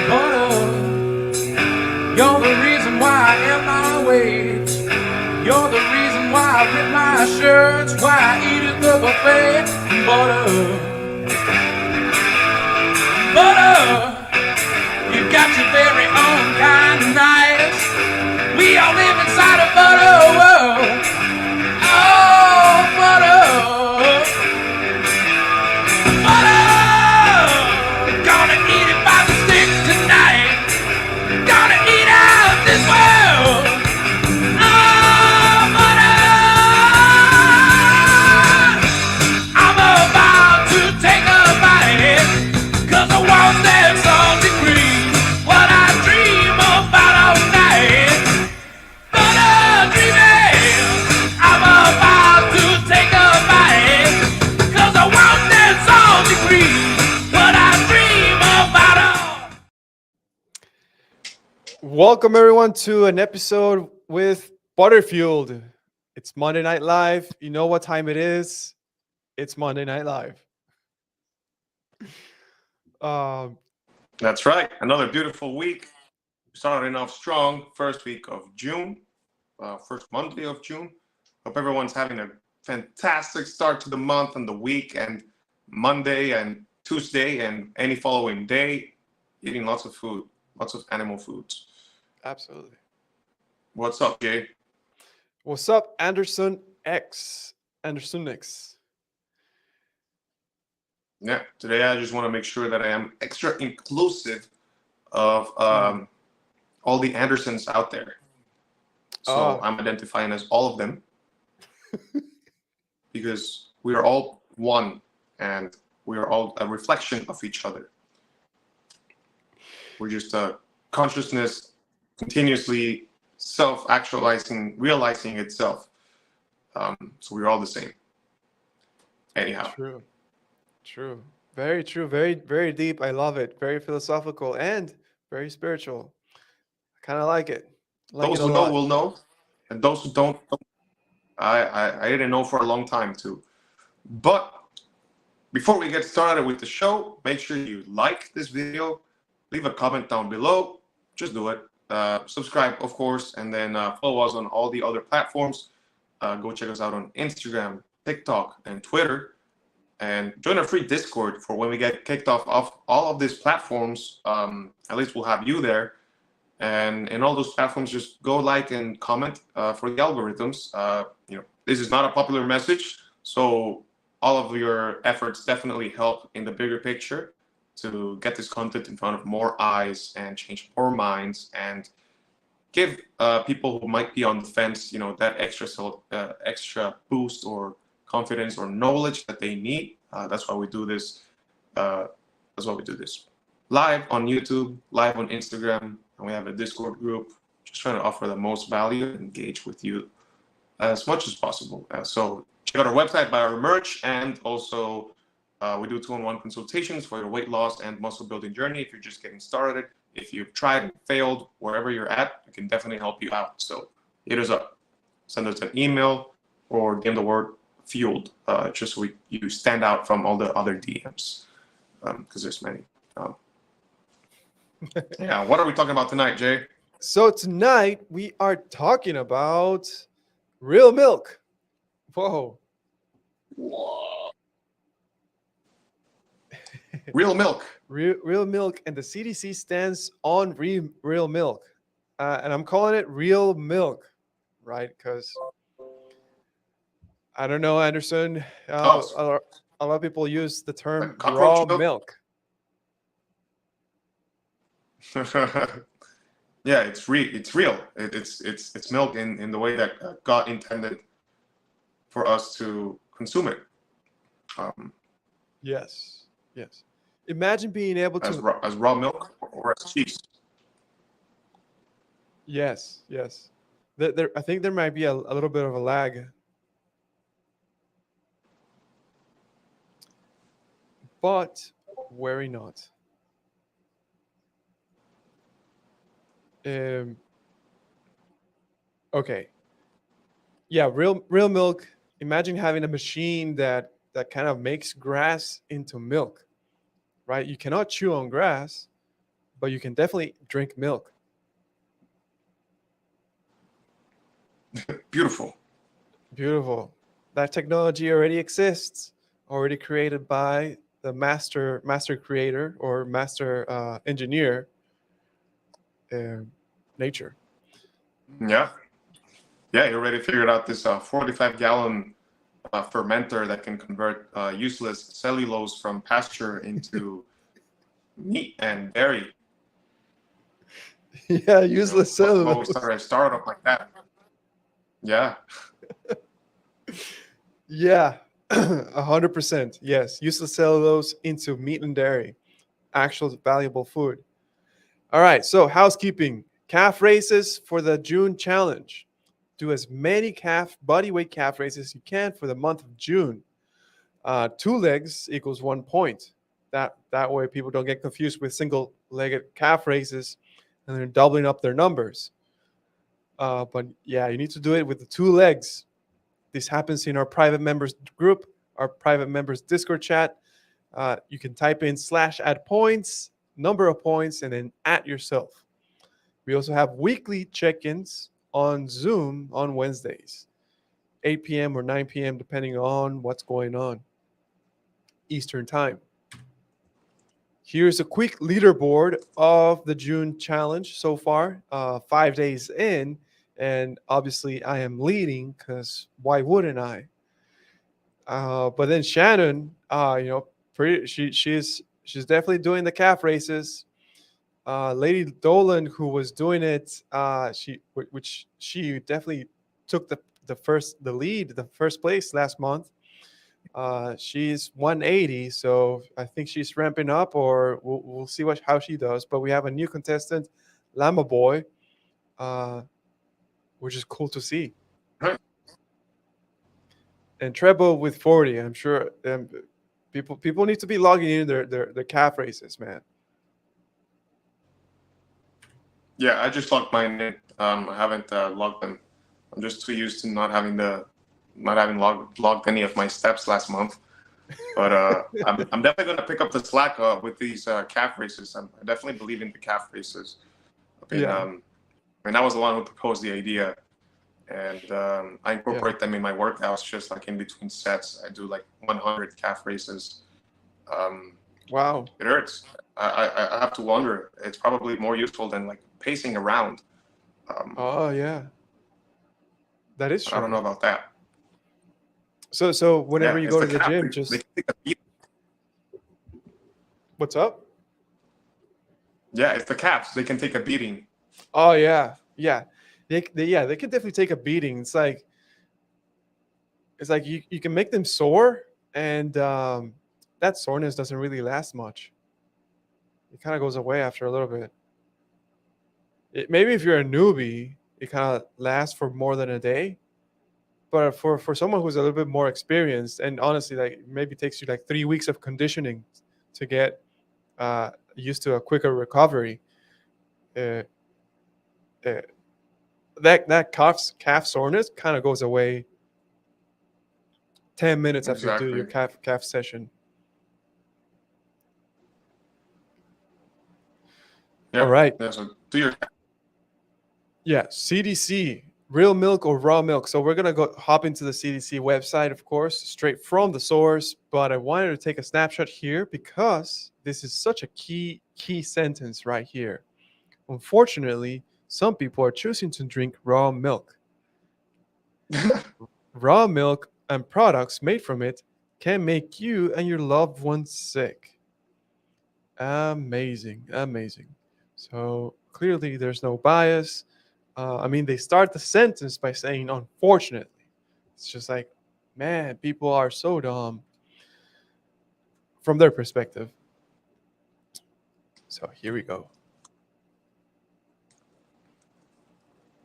Butter, you're the reason why I am my way. You're the reason why I rip my shirts, why I eat at the buffet. Butter, you got your very own kind of nice. We all live inside a butter world. Oh, butter, butter, gonna eat it by the stick tonight. Gonna eat out this world. Oh, butter, I'm about to take a bite, 'cause I want that salty cream. What I dream about all night. Butter dreaming. I'm about to take a bite, 'cause I want that salty cream. What I dream about all. Welcome everyone to an episode with Butterfield. It's Monday Night Live. You know what time it is? It's Monday Night Live. Um, That's right. Another beautiful week. Starting off strong. First week of June. First Monday of June. Hope everyone's having a fantastic start to the month and the week, and Monday and Tuesday and any following day. Eating lots of food. Lots of animal foods. absolutely. What's up, Jay? What's up, Anderson X? Anderson X. Yeah, today I just want to make sure that I am extra inclusive of all the Andersons out there. So Oh. I'm identifying as all of them because we are all one and we are all a reflection of each other. We're just a consciousness continuously self-actualizing, realizing itself. So we're all the same. Anyhow. True. True. Very true. Very, very deep. I love it. Very philosophical and very spiritual. I kind of like it. Like Those it a who know lot. will know, and those who don't, I didn't know for a long time too. But before we get started with the show, make sure you like this video, leave a comment down below. Just do it. Subscribe, of course, and then follow us on all the other platforms. Go check us out on Instagram, TikTok, and Twitter. And join our free Discord for when we get kicked off all of these platforms. At least we'll have you there. And in all those platforms, just go like and comment for the algorithms. This is not a popular message, so all of your efforts definitely help in the bigger picture to get this content in front of more eyes and change more minds and give people who might be on the fence, that extra boost or confidence or knowledge that they need. That's why we do this. Live on YouTube, live on Instagram, and we have a Discord group. Just trying to offer the most value and engage with you as much as possible. So check out our website, buy our merch, and also we do 2-on-1 consultations for your weight loss and muscle building journey. If you're just getting started, if you've tried and failed, wherever you're at, I can definitely help you out. So hit us up, send us an email, or DM the word fueled, just so you stand out from all the other DMs, because there's many. Yeah, what are we talking about tonight, Jay? So tonight we are talking about real milk. Whoa. Real milk. Real milk, and the CDC stands on real milk. And I'm calling it real milk, right? Because I don't know, Anderson. A lot of people use the term Like raw cockroach milk. Yeah, it's real. It's milk in the way that God intended for us to consume it. Yes. Imagine being able to as raw milk or as cheese. Yes. I think there might be a little bit of a lag. But worry not. Okay. Yeah, real milk. Imagine having a machine that kind of makes grass into milk, right? You cannot chew on grass, but you can definitely drink milk. Beautiful. Beautiful. That technology already exists, already created by the master creator or master engineer, uh, nature. Yeah. Yeah, you already figured out this 45-gallon fermenter that can convert useless cellulose from pasture into meat and dairy. Yeah, You know, useless what would cellulose. start a startup like that? Yeah. Yeah, 100%. Yes, useless cellulose into meat and dairy, actual valuable food. All right, so housekeeping. Calf races for the June challenge. Do as many body weight calf races as you can for the month of June. 2 legs equals 1 point. That way people don't get confused with single-legged calf races and they're doubling up their numbers. But yeah, you need to do it with the 2 legs. This happens in our private members group, our private members Discord chat. You can type in /add points, number of points, and then at yourself. We also have weekly check-ins on Zoom on Wednesdays, 8 p.m. or 9 p.m., depending on what's going on, Eastern time. Here's a quick leaderboard of the June challenge so far, 5 days in. And obviously, I am leading because why wouldn't I? But then Shannon, she's definitely doing the calf races. Lady Dolan, who was doing it, which she definitely took the lead, the first place last month. She's 180, so I think she's ramping up, or we'll see how she does. But we have a new contestant, Llama Boy, which is cool to see. Right. And Treble with 40. I'm sure people need to be logging in their calf races, man. Yeah, I just logged mine in. I haven't logged them. I'm just too used to not having logged any of my steps last month. But I'm definitely going to pick up the slack with these calf races. I definitely believe in the calf races. Yeah. I was the one who proposed the idea, and I incorporate them in my workouts. Just like in between sets, I do like 100 calf races. Wow. It hurts. I have to wonder. It's probably more useful than like pacing around. Oh yeah, that is true. I don't know about that. So whenever you it's go to the calf. gym, They just can take a beat. what's up? Yeah, it's the calves. They can take a beating. Oh yeah, yeah. They can definitely take a beating. It's like you can make them sore, and that soreness doesn't really last much. It kind of goes away after a little bit. Maybe if you're a newbie, it kind of lasts for more than a day. But for someone who's a little bit more experienced, and honestly, like maybe takes you like 3 weeks of conditioning to get used to a quicker recovery. Uh, uh, that calf soreness kind of goes away 10 minutes after you do your calf session. Yeah. All right. Yeah, so do your. Yeah, CDC, real milk or raw milk. So we're gonna hop into the CDC website, of course, straight from the source. But I wanted to take a snapshot here because this is such a key sentence right here. Unfortunately, some people are choosing to drink raw milk. Raw milk and products made from it can make you and your loved ones sick. Amazing. So clearly there's no bias. They start the sentence by saying unfortunately. It's just like, man, people are so dumb from their perspective. So here we go.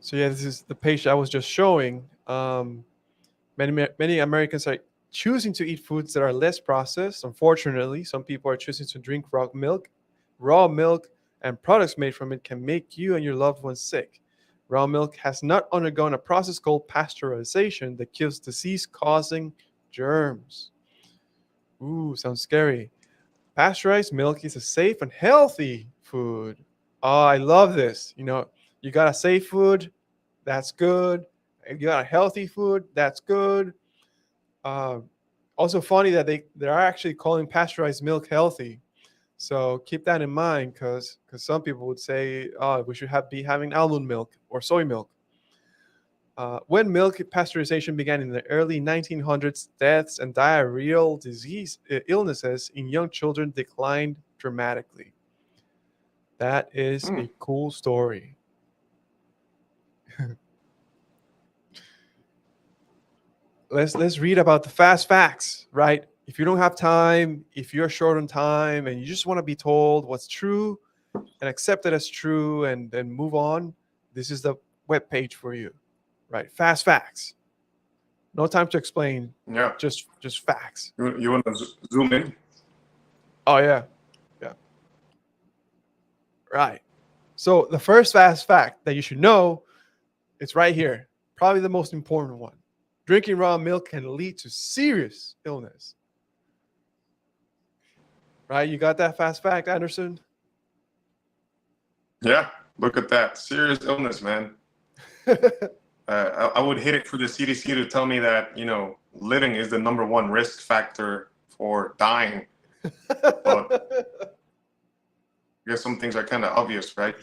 So yeah, this is the page I was just showing. Many Americans are choosing to eat foods that are less processed. Unfortunately, some people are choosing to drink raw milk. Raw milk and products made from it can make you and your loved ones sick. Raw milk has not undergone a process called pasteurization that kills disease-causing germs. Ooh, sounds scary. Pasteurized milk is a safe and healthy food. Oh, I love this. You got a safe food, that's good. You got a healthy food, that's good. Uh, Also funny that they're actually calling pasteurized milk healthy. So keep that in mind, because some people would say, oh, we should be having almond milk or soy milk. When milk pasteurization began in the early 1900s, deaths and diarrheal disease illnesses in young children declined dramatically. That is Hmm. a cool story. Let's read about the fast facts, right? If you don't have time, if you're short on time, and you just want to be told what's true and accept it as true, and then move on, this is the web page for you, right? Fast facts. No time to explain, Yeah. just facts. You want to zoom in? Oh yeah, yeah, right. So the first fast fact that you should know, it's right here. Probably the most important one. Drinking raw milk can lead to serious illness. Right? You got that fast fact, Anderson? Yeah. Look at that. Serious illness, man. I would hit it for the CDC to tell me that, living is the #1 risk factor for dying. But I guess some things are kind of obvious, right?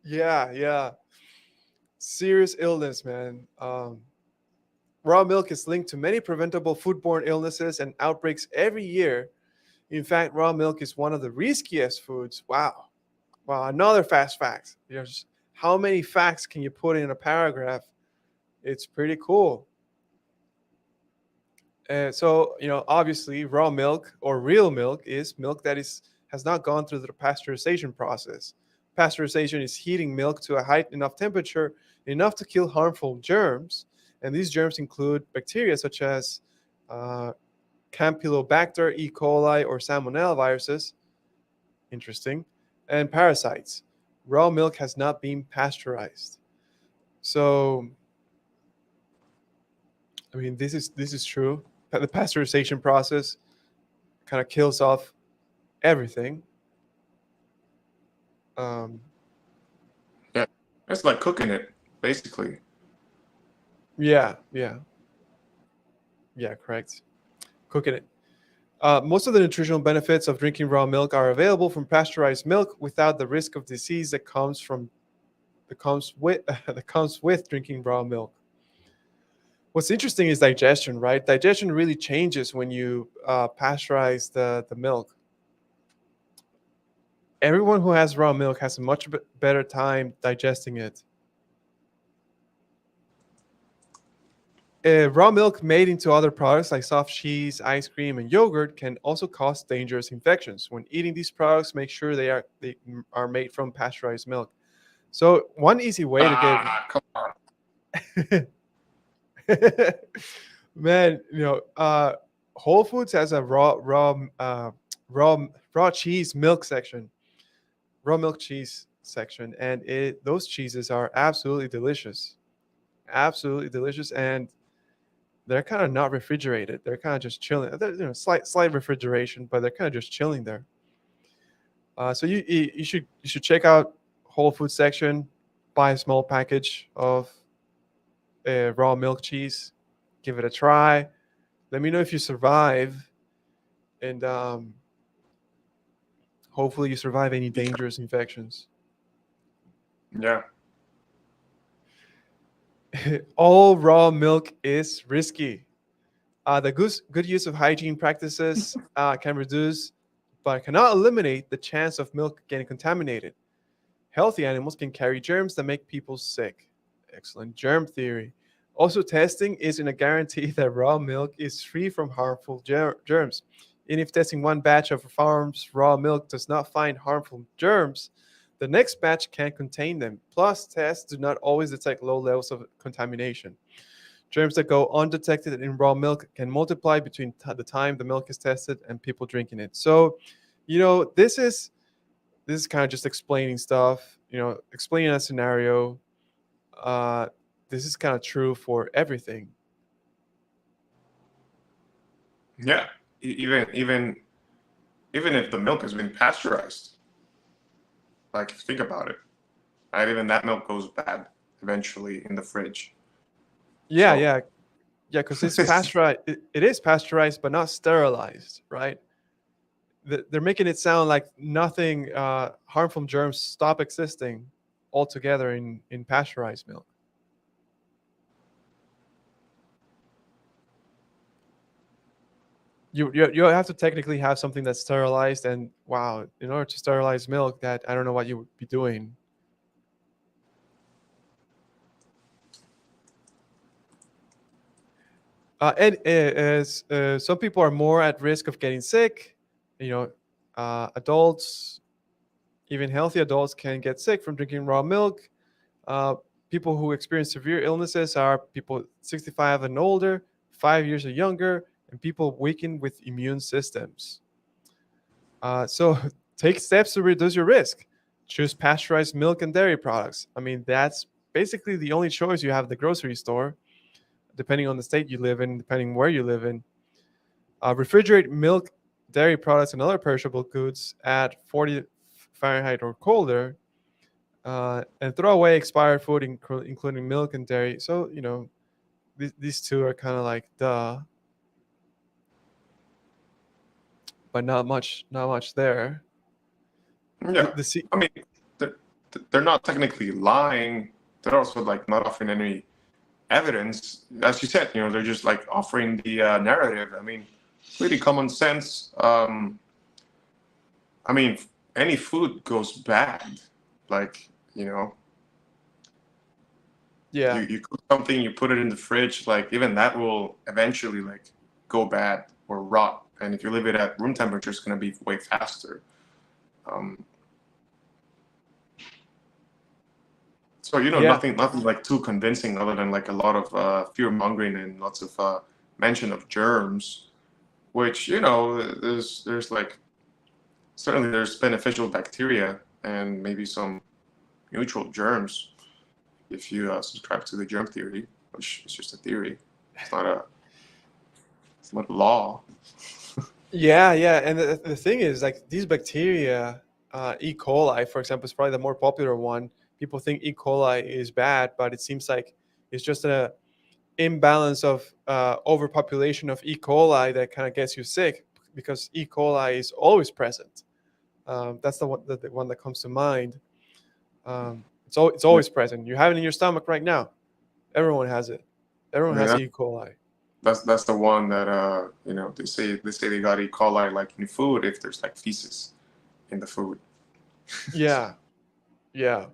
Yeah. Serious illness, man. Raw milk is linked to many preventable foodborne illnesses and outbreaks every year. In fact, raw milk is one of the riskiest foods. Wow. Wow. Another fast fact. How many facts can you put in a paragraph? It's pretty cool. So, obviously, raw milk or real milk is milk that has not gone through the pasteurization process. Pasteurization is heating milk to a high enough temperature enough to kill harmful germs, and these germs include bacteria such as uh, Campylobacter, E. coli, or Salmonella viruses. Interesting, and parasites. Raw milk has not been pasteurized, so I mean this is true. The pasteurization process kind of kills off everything. Um, Yeah. It's like cooking it, basically. yeah, correct. Cooking it. Most of the nutritional benefits of drinking raw milk are available from pasteurized milk without the risk of disease that comes with drinking raw milk. What's interesting is digestion, right? Digestion really changes when you pasteurize the milk. Everyone who has raw milk has a much better time digesting it. Raw milk made into other products like soft cheese, ice cream, and yogurt can also cause dangerous infections. When eating these products, make sure they are made from pasteurized milk. So one easy way to get Come on. man, Whole Foods has a raw cheese milk section, raw milk cheese section, and those cheeses are absolutely delicious, and they're kind of not refrigerated. They're kind of just chilling. There's slight refrigeration, but they're kind of just chilling there. So you should check out Whole Food section, buy a small package of raw milk cheese, give it a try. Let me know if you survive, and hopefully you survive any dangerous infections. Yeah. All raw milk is risky. The good use of hygiene practices can reduce, but cannot eliminate the chance of milk getting contaminated. Healthy animals can carry germs that make people sick. Excellent germ theory. Also, testing isn't a guarantee that raw milk is free from harmful germs. And if testing one batch of a farm's raw milk does not find harmful germs, the next batch can contain them. Plus, tests do not always detect low levels of contamination. Germs that go undetected in raw milk can multiply between the time the milk is tested and people drinking it. So, this is kind of just explaining stuff, explaining a scenario. Uh, this is kind of true for everything. Yeah. Even if the milk has been pasteurized. Like, think about it. Right? Even that milk goes bad eventually in the fridge. Yeah, So yeah, yeah, because it's pasteurized. It is pasteurized, but not sterilized, right? They're making it sound like nothing harmful germs stop existing altogether in pasteurized milk. You have to technically have something that's sterilized, and wow, in order to sterilize milk, that I don't know what you would be doing. And as some people are more at risk of getting sick, you know, adults, even healthy adults, can get sick from drinking raw milk. Uh, People who experience severe illnesses are people 65 and older, 5 years or younger, and people weakened with immune systems. So take steps to reduce your risk. Choose pasteurized milk and dairy products. I mean, that's basically the only choice you have at the grocery store, depending on the state you live in, depending where you live in. Refrigerate milk, dairy products, and other perishable goods at 40 Fahrenheit or colder, and throw away expired food, including milk and dairy. So, these two are kind of like duh, but not much there. The, yeah, the C- I mean, they're, they're not technically lying. They're also like not offering any evidence. As you said, they're just like offering the narrative. I mean, pretty common sense. I mean, any food goes bad. Like, yeah, you cook something, you put it in the fridge, like even that will eventually like go bad or rot. And if you leave it at room temperature, it's going to be way faster. Um, so yeah, nothing like too convincing, other than like a lot of fear mongering and lots of mention of germs, which there's like certainly there's beneficial bacteria and maybe some neutral germs if you subscribe to the germ theory, which is just a theory. It's not a it's not law. yeah, yeah. And the thing is, like these bacteria, E. coli, for example, is probably the more popular one. People think E. coli is bad, but it seems like it's just a imbalance of overpopulation of E. coli that kind of gets you sick because E. coli is always present. That's the one that comes to mind. It's Yeah. always present. You have it in your stomach right now. Everyone has it. I Everyone mean has E. coli. that's the one that they say they got E. coli like in food if there's like feces in the food. Yeah, yeah,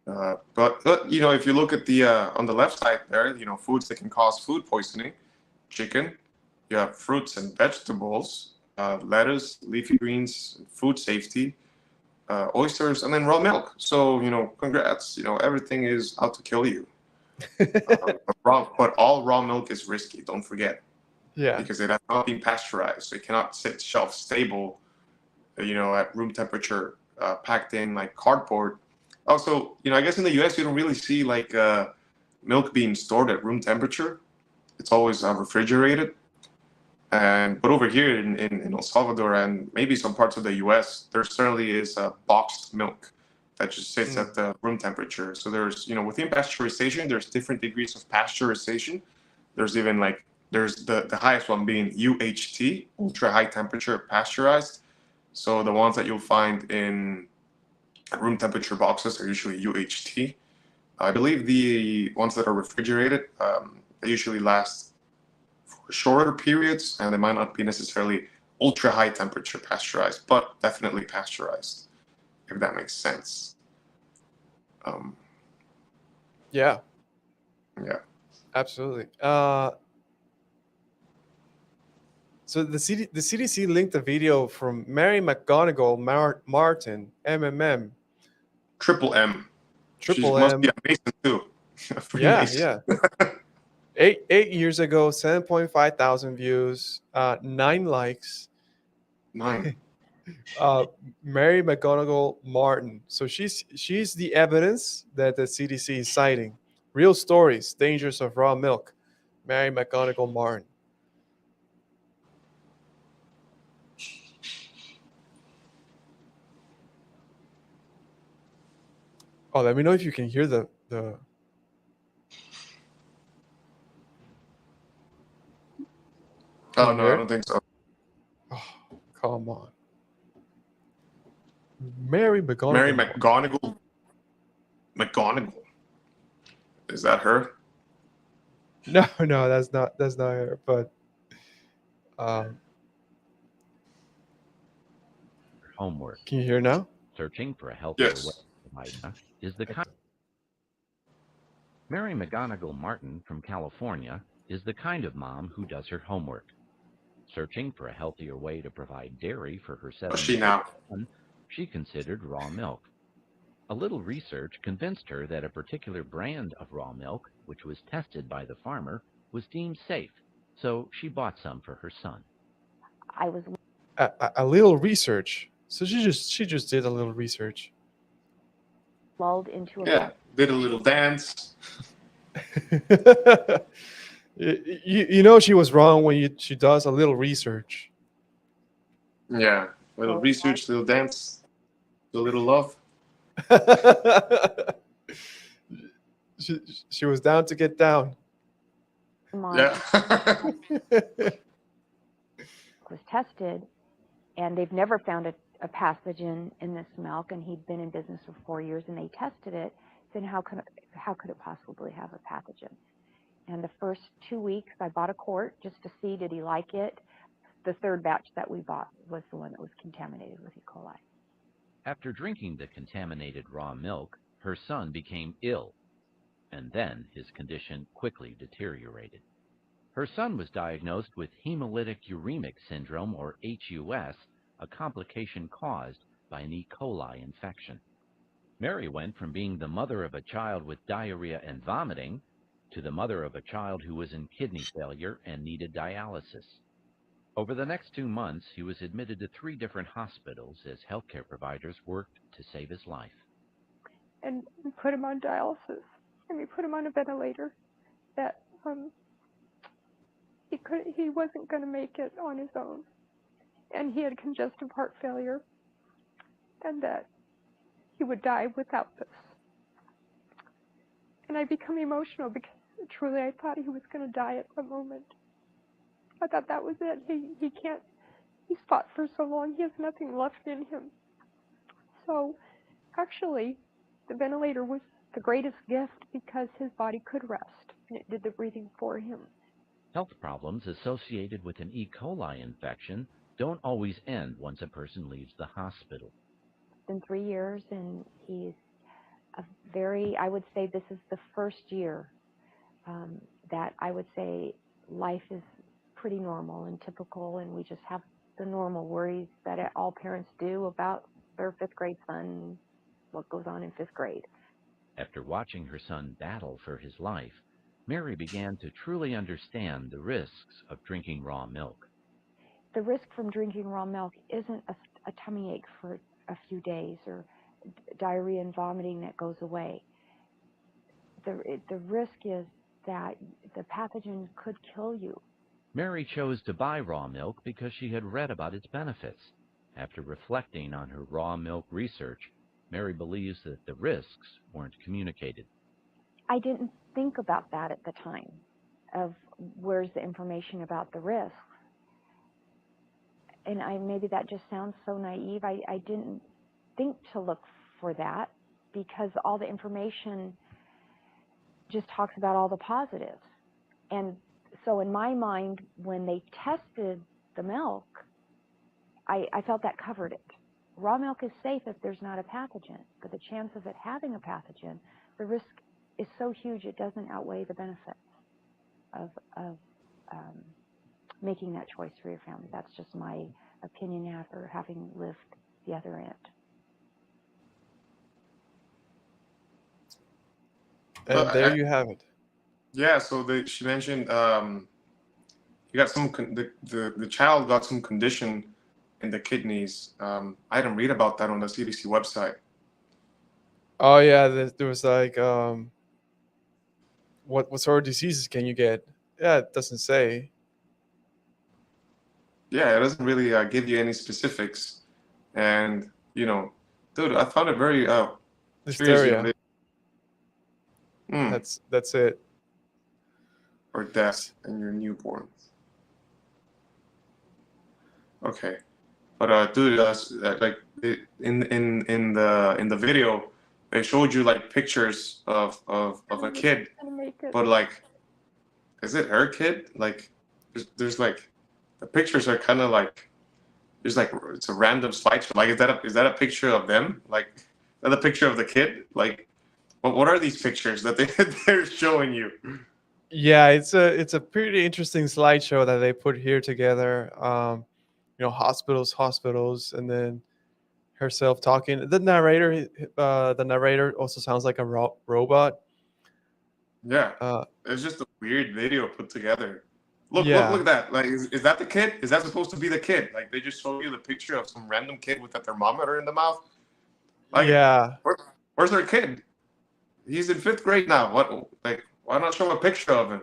But if you look at the on the left side there, foods that can cause food poisoning, chicken, you have fruits and vegetables, lettuce, leafy greens, food safety, oysters, and then raw milk. So congrats, everything is out to kill you. But all raw milk is risky. Don't forget, yeah, because it has not been pasteurized, so it cannot sit shelf stable, at room temperature, packed in like cardboard. Also, I guess in the U.S. you don't really see like milk being stored at room temperature. It's always refrigerated. But over here in El Salvador and maybe some parts of the U.S., there certainly is boxed milk that just sits mm, at the room temperature. So there's, within pasteurization, there's different degrees of pasteurization. There's even like there's the highest one being UHT, ultra high temperature pasteurized. So the ones that you'll find in room temperature boxes are usually UHT. I believe the ones that are refrigerated, they usually last for shorter periods, and they might not be necessarily ultra high temperature pasteurized, but definitely pasteurized, if that makes sense. Um, yeah, yeah. absolutely. So the CDC linked a video from Mary McGonigal Martin, MMM, Triple M. She Triple must be M. a Mason too. A Yeah, Freemason. yeah. 8 years ago, 7.5 thousand views, 9 likes. 9. Mary McGonigal Martin. So she's the evidence that the CDC is citing. Real stories, dangers of raw milk. Mary McGonigal Martin. Oh, let me know if you can hear the. Can Oh you no, hear I it? don't think so. Oh, come on. Mary Mary McGonagall. McGonagall. McGonagall. Is that her? No, no, that's not her. But um, Homework. can you hear now? Searching for a healthier way Yes. to life is the kind. Mary McGonigal Martin from California is the kind of mom who does her homework. Searching for a healthier way to provide dairy for her What's she 7-year-old now? son, she considered raw milk. A little research convinced her that a particular brand of raw milk, which was tested by the farmer, was deemed safe, so she bought some for her son. I was A little research. So she just did a little research. lulled into a Yeah. Did a little dance. You know she was wrong when she does a little research. Yeah. Little research, little dance, a little love. she, she was down to get down. Yeah. was tested, and they've never found a pathogen in this milk, and he'd been in business for 4 years, and they tested it. Then how could it possibly have a pathogen? And the first 2 weeks, I bought a quart just to see did he like it. The third batch that we bought was the one that was contaminated with E. coli. After drinking the contaminated raw milk, her son became ill, and then his condition quickly deteriorated. Her son was diagnosed with hemolytic uremic syndrome, or HUS, a complication caused by an E. coli infection. Mary went from being the mother of a child with diarrhea and vomiting to the mother of a child who was in kidney failure and needed dialysis. Over the next 2 months, he was admitted to 3 different hospitals as healthcare providers worked to save his life. And we put him on dialysis, and we put him on a ventilator that he wasn't going to make it on his own, and he had congestive heart failure, and that he would die without this. And I become emotional because truly I thought he was going to die at the moment. I thought that was it. He can't. He's fought for so long. He has nothing left in him. So actually, the ventilator was the greatest gift because his body could rest, and it did the breathing for him. Health problems associated with an E. coli infection don't always end once a person leaves the hospital. It's been 3 years, and he's I would say this is the first year that I would say life is pretty normal and typical, and we just have the normal worries that all parents do about their 5th grade son, what goes on in 5th grade. After watching her son battle for his life, Mary began to truly understand the risks of drinking raw milk. The risk from drinking raw milk isn't a tummy ache for a few days or diarrhea and vomiting that goes away. The risk is that the pathogen could kill you. Mary chose to buy raw milk because she had read about its benefits. After reflecting on her raw milk research, Mary believes that the risks weren't communicated. I didn't think about that at the time of where's the information about the risks. And maybe that just sounds so naive. I didn't think to look for that because all the information just talks about all the positives. And so in my mind, when they tested the milk, I felt that covered it. Raw milk is safe if there's not a pathogen, but the chance of it having a pathogen, the risk is so huge it doesn't outweigh the benefits of making that choice for your family. That's just my opinion after having lived the other end. And there you have it. Yeah. So she mentioned he got the child got some condition in the kidneys. I didn't read about that on the CDC website. Oh yeah, there was like what sort of diseases can you get? Yeah, it doesn't say. Yeah, it doesn't really give you any specifics. And dude, I found it very curious. Hysteria. Mm. That's it. Or death in your newborn. Okay. But dude, like in the video, they showed you like pictures of a I'm kid, gonna make it. but like, is it her kid? Like, there's like, the pictures are kind of like, there's like, it's a random slideshow. Like, is that a picture of them? Like, is that a picture of the kid? Like, what are these pictures that they're showing you? Yeah, it's a pretty interesting slideshow that they put here together. Hospitals, and then herself talking. The narrator also sounds like a robot. Yeah, Uh, it's just a weird video put together. Look yeah, at that. Like, is that the kid? Is that supposed to be the kid? Like, they just show you the picture of some random kid with a thermometer in the mouth. Like, yeah, where, where's their kid? He's in fifth grade now. What? Like, why not show a picture of him?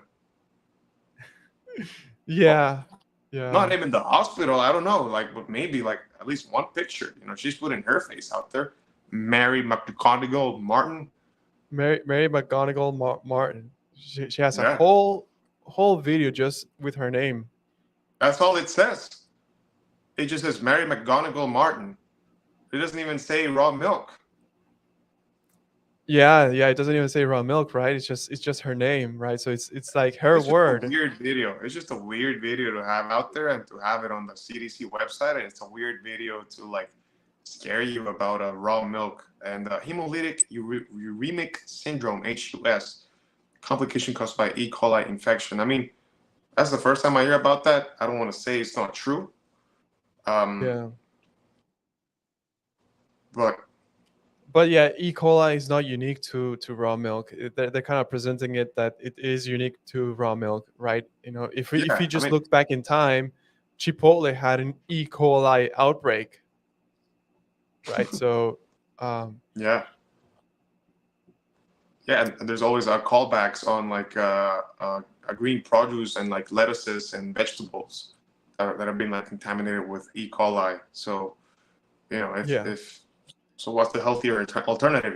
Well, yeah, not yeah. him in the hospital. I don't know. Like, but maybe like at least one picture. She's putting her face out there. Mary McGonagall Martin. Mary McGonagall Martin. She has a Yeah, whole video just with her name. that's all it says. It just says Mary McGonagall Martin. It doesn't even say raw milk. Yeah, yeah. It doesn't even say raw milk, right? It's just her name, right? So it's like her It's just a word. weird video. It's just a weird video to have out there and to have it on the CDC website. And it's a weird video to like scare you about raw milk and hemolytic uremic syndrome (HUS) complication caused by E. coli infection. I mean, that's the first time I hear about that. I don't want to say it's not true, Yeah. but But yeah, E. coli is not unique to raw milk. They're kind of presenting it that it is unique to raw milk, right? If yeah, you I just mean, look back in time, Chipotle had an E. coli outbreak, right? So, um, yeah, yeah. And there's always callbacks on like green produce and like lettuces and vegetables that have been like contaminated with E. coli. So yeah, if so, what's the healthier alternative?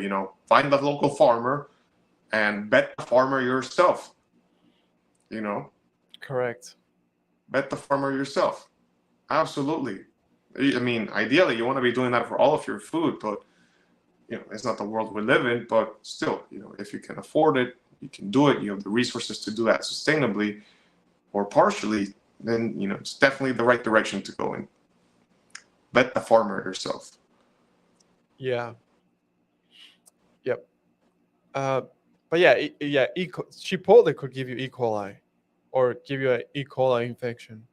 Find the local farmer and bet the farmer yourself. You know, correct. bet the farmer yourself. Absolutely. I mean, ideally, you want to be doing that for all of your food, but it's not the world we live in. But still, if you can afford it, you can do it. You have the resources to do that sustainably or partially. Then it's definitely the right direction to go in. Bet the farmer yourself. Yeah, yep. But yeah, Chipotle could give you E. coli, or give you a E. coli infection,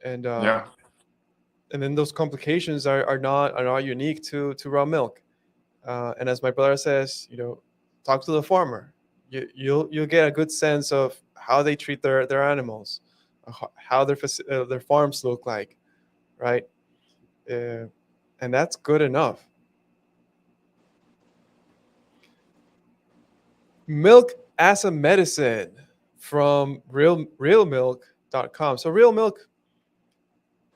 and Yeah. and then those complications are not unique to raw milk. And as my brother says, talk to the farmer. You'll get a good sense of how they treat their animals, how their farms look like, right? Uh, and that's good enough. Milk as a medicine from realmilk.com. So Real Milk,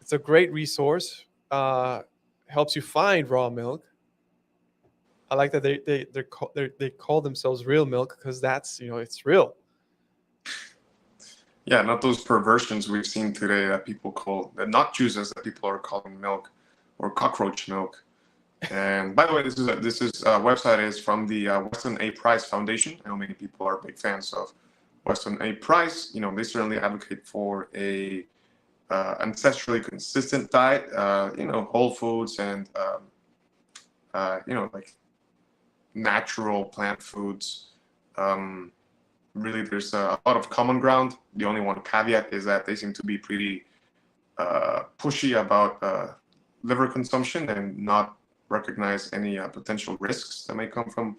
it's a great resource. Helps you find raw milk. I like that they call themselves Real Milk because that's it's real. Yeah, not those perversions we've seen today that people call, not juices that people are calling milk or cockroach milk. And by the way, this is website is from the Weston A. Price Foundation. I know many people are big fans of Weston A. Price. They certainly advocate for a ancestrally consistent diet. Whole foods and like natural plant foods. Really, there's a lot of common ground. The only one caveat is that they seem to be pretty pushy about liver consumption and not recognize any potential risks that may come from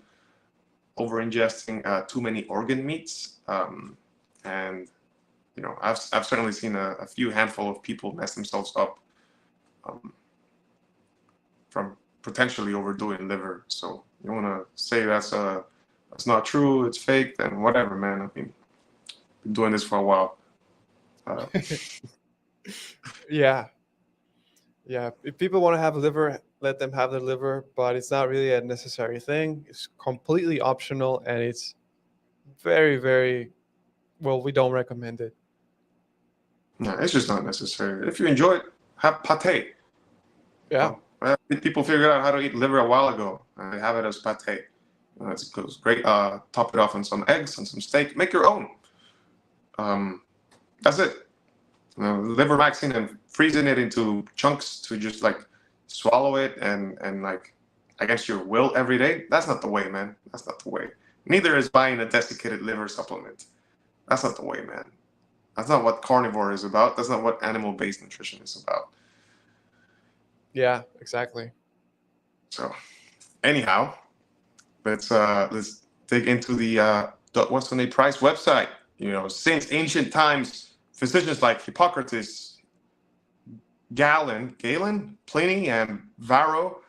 over ingesting too many organ meats. And I've certainly seen a few handful of people mess themselves up um, from potentially overdoing liver. So you want to say that's not true, it's fake, then whatever, man. I mean, been doing this for a while. Uh, Yeah, yeah. If people want to have a liver, let them have their liver, but it's not really a necessary thing. It's completely optional, and it's very, very well. We don't recommend it. No, it's just not necessary. If you enjoy it, have pate. Yeah. People figured out how to eat liver a while ago, and they have it as pate. It's great. Top it off on some eggs and some steak. Make your own. That's it. Liver maxing and freezing it into chunks to just like swallow it and like against your will every day. That's not the way, man. That's not the way. Neither is buying a desiccated liver supplement. That's not the way, man. That's not what carnivore is about. That's not what animal-based nutrition is about. Yeah, exactly. So, anyhow, let's dig into the what's the name Price website. Since ancient times, physicians like Hippocrates, Galen, Pliny, and Varro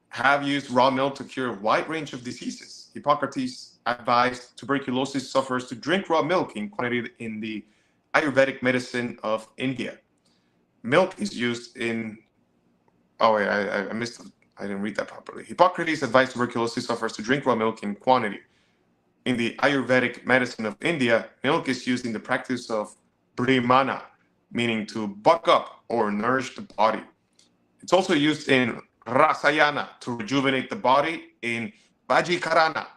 have used raw milk to cure a wide range of diseases. Hippocrates advised tuberculosis sufferers to drink raw milk in quantity in the Ayurvedic medicine of India. Milk is used in... Oh, wait, I missed it. I didn't read that properly. Hippocrates advised tuberculosis sufferers to drink raw milk in quantity. In the Ayurvedic medicine of India, milk is used in the practice of brahmana, meaning to buck up or nourish the body. It's also used in rasayana to rejuvenate the body, in vajikarana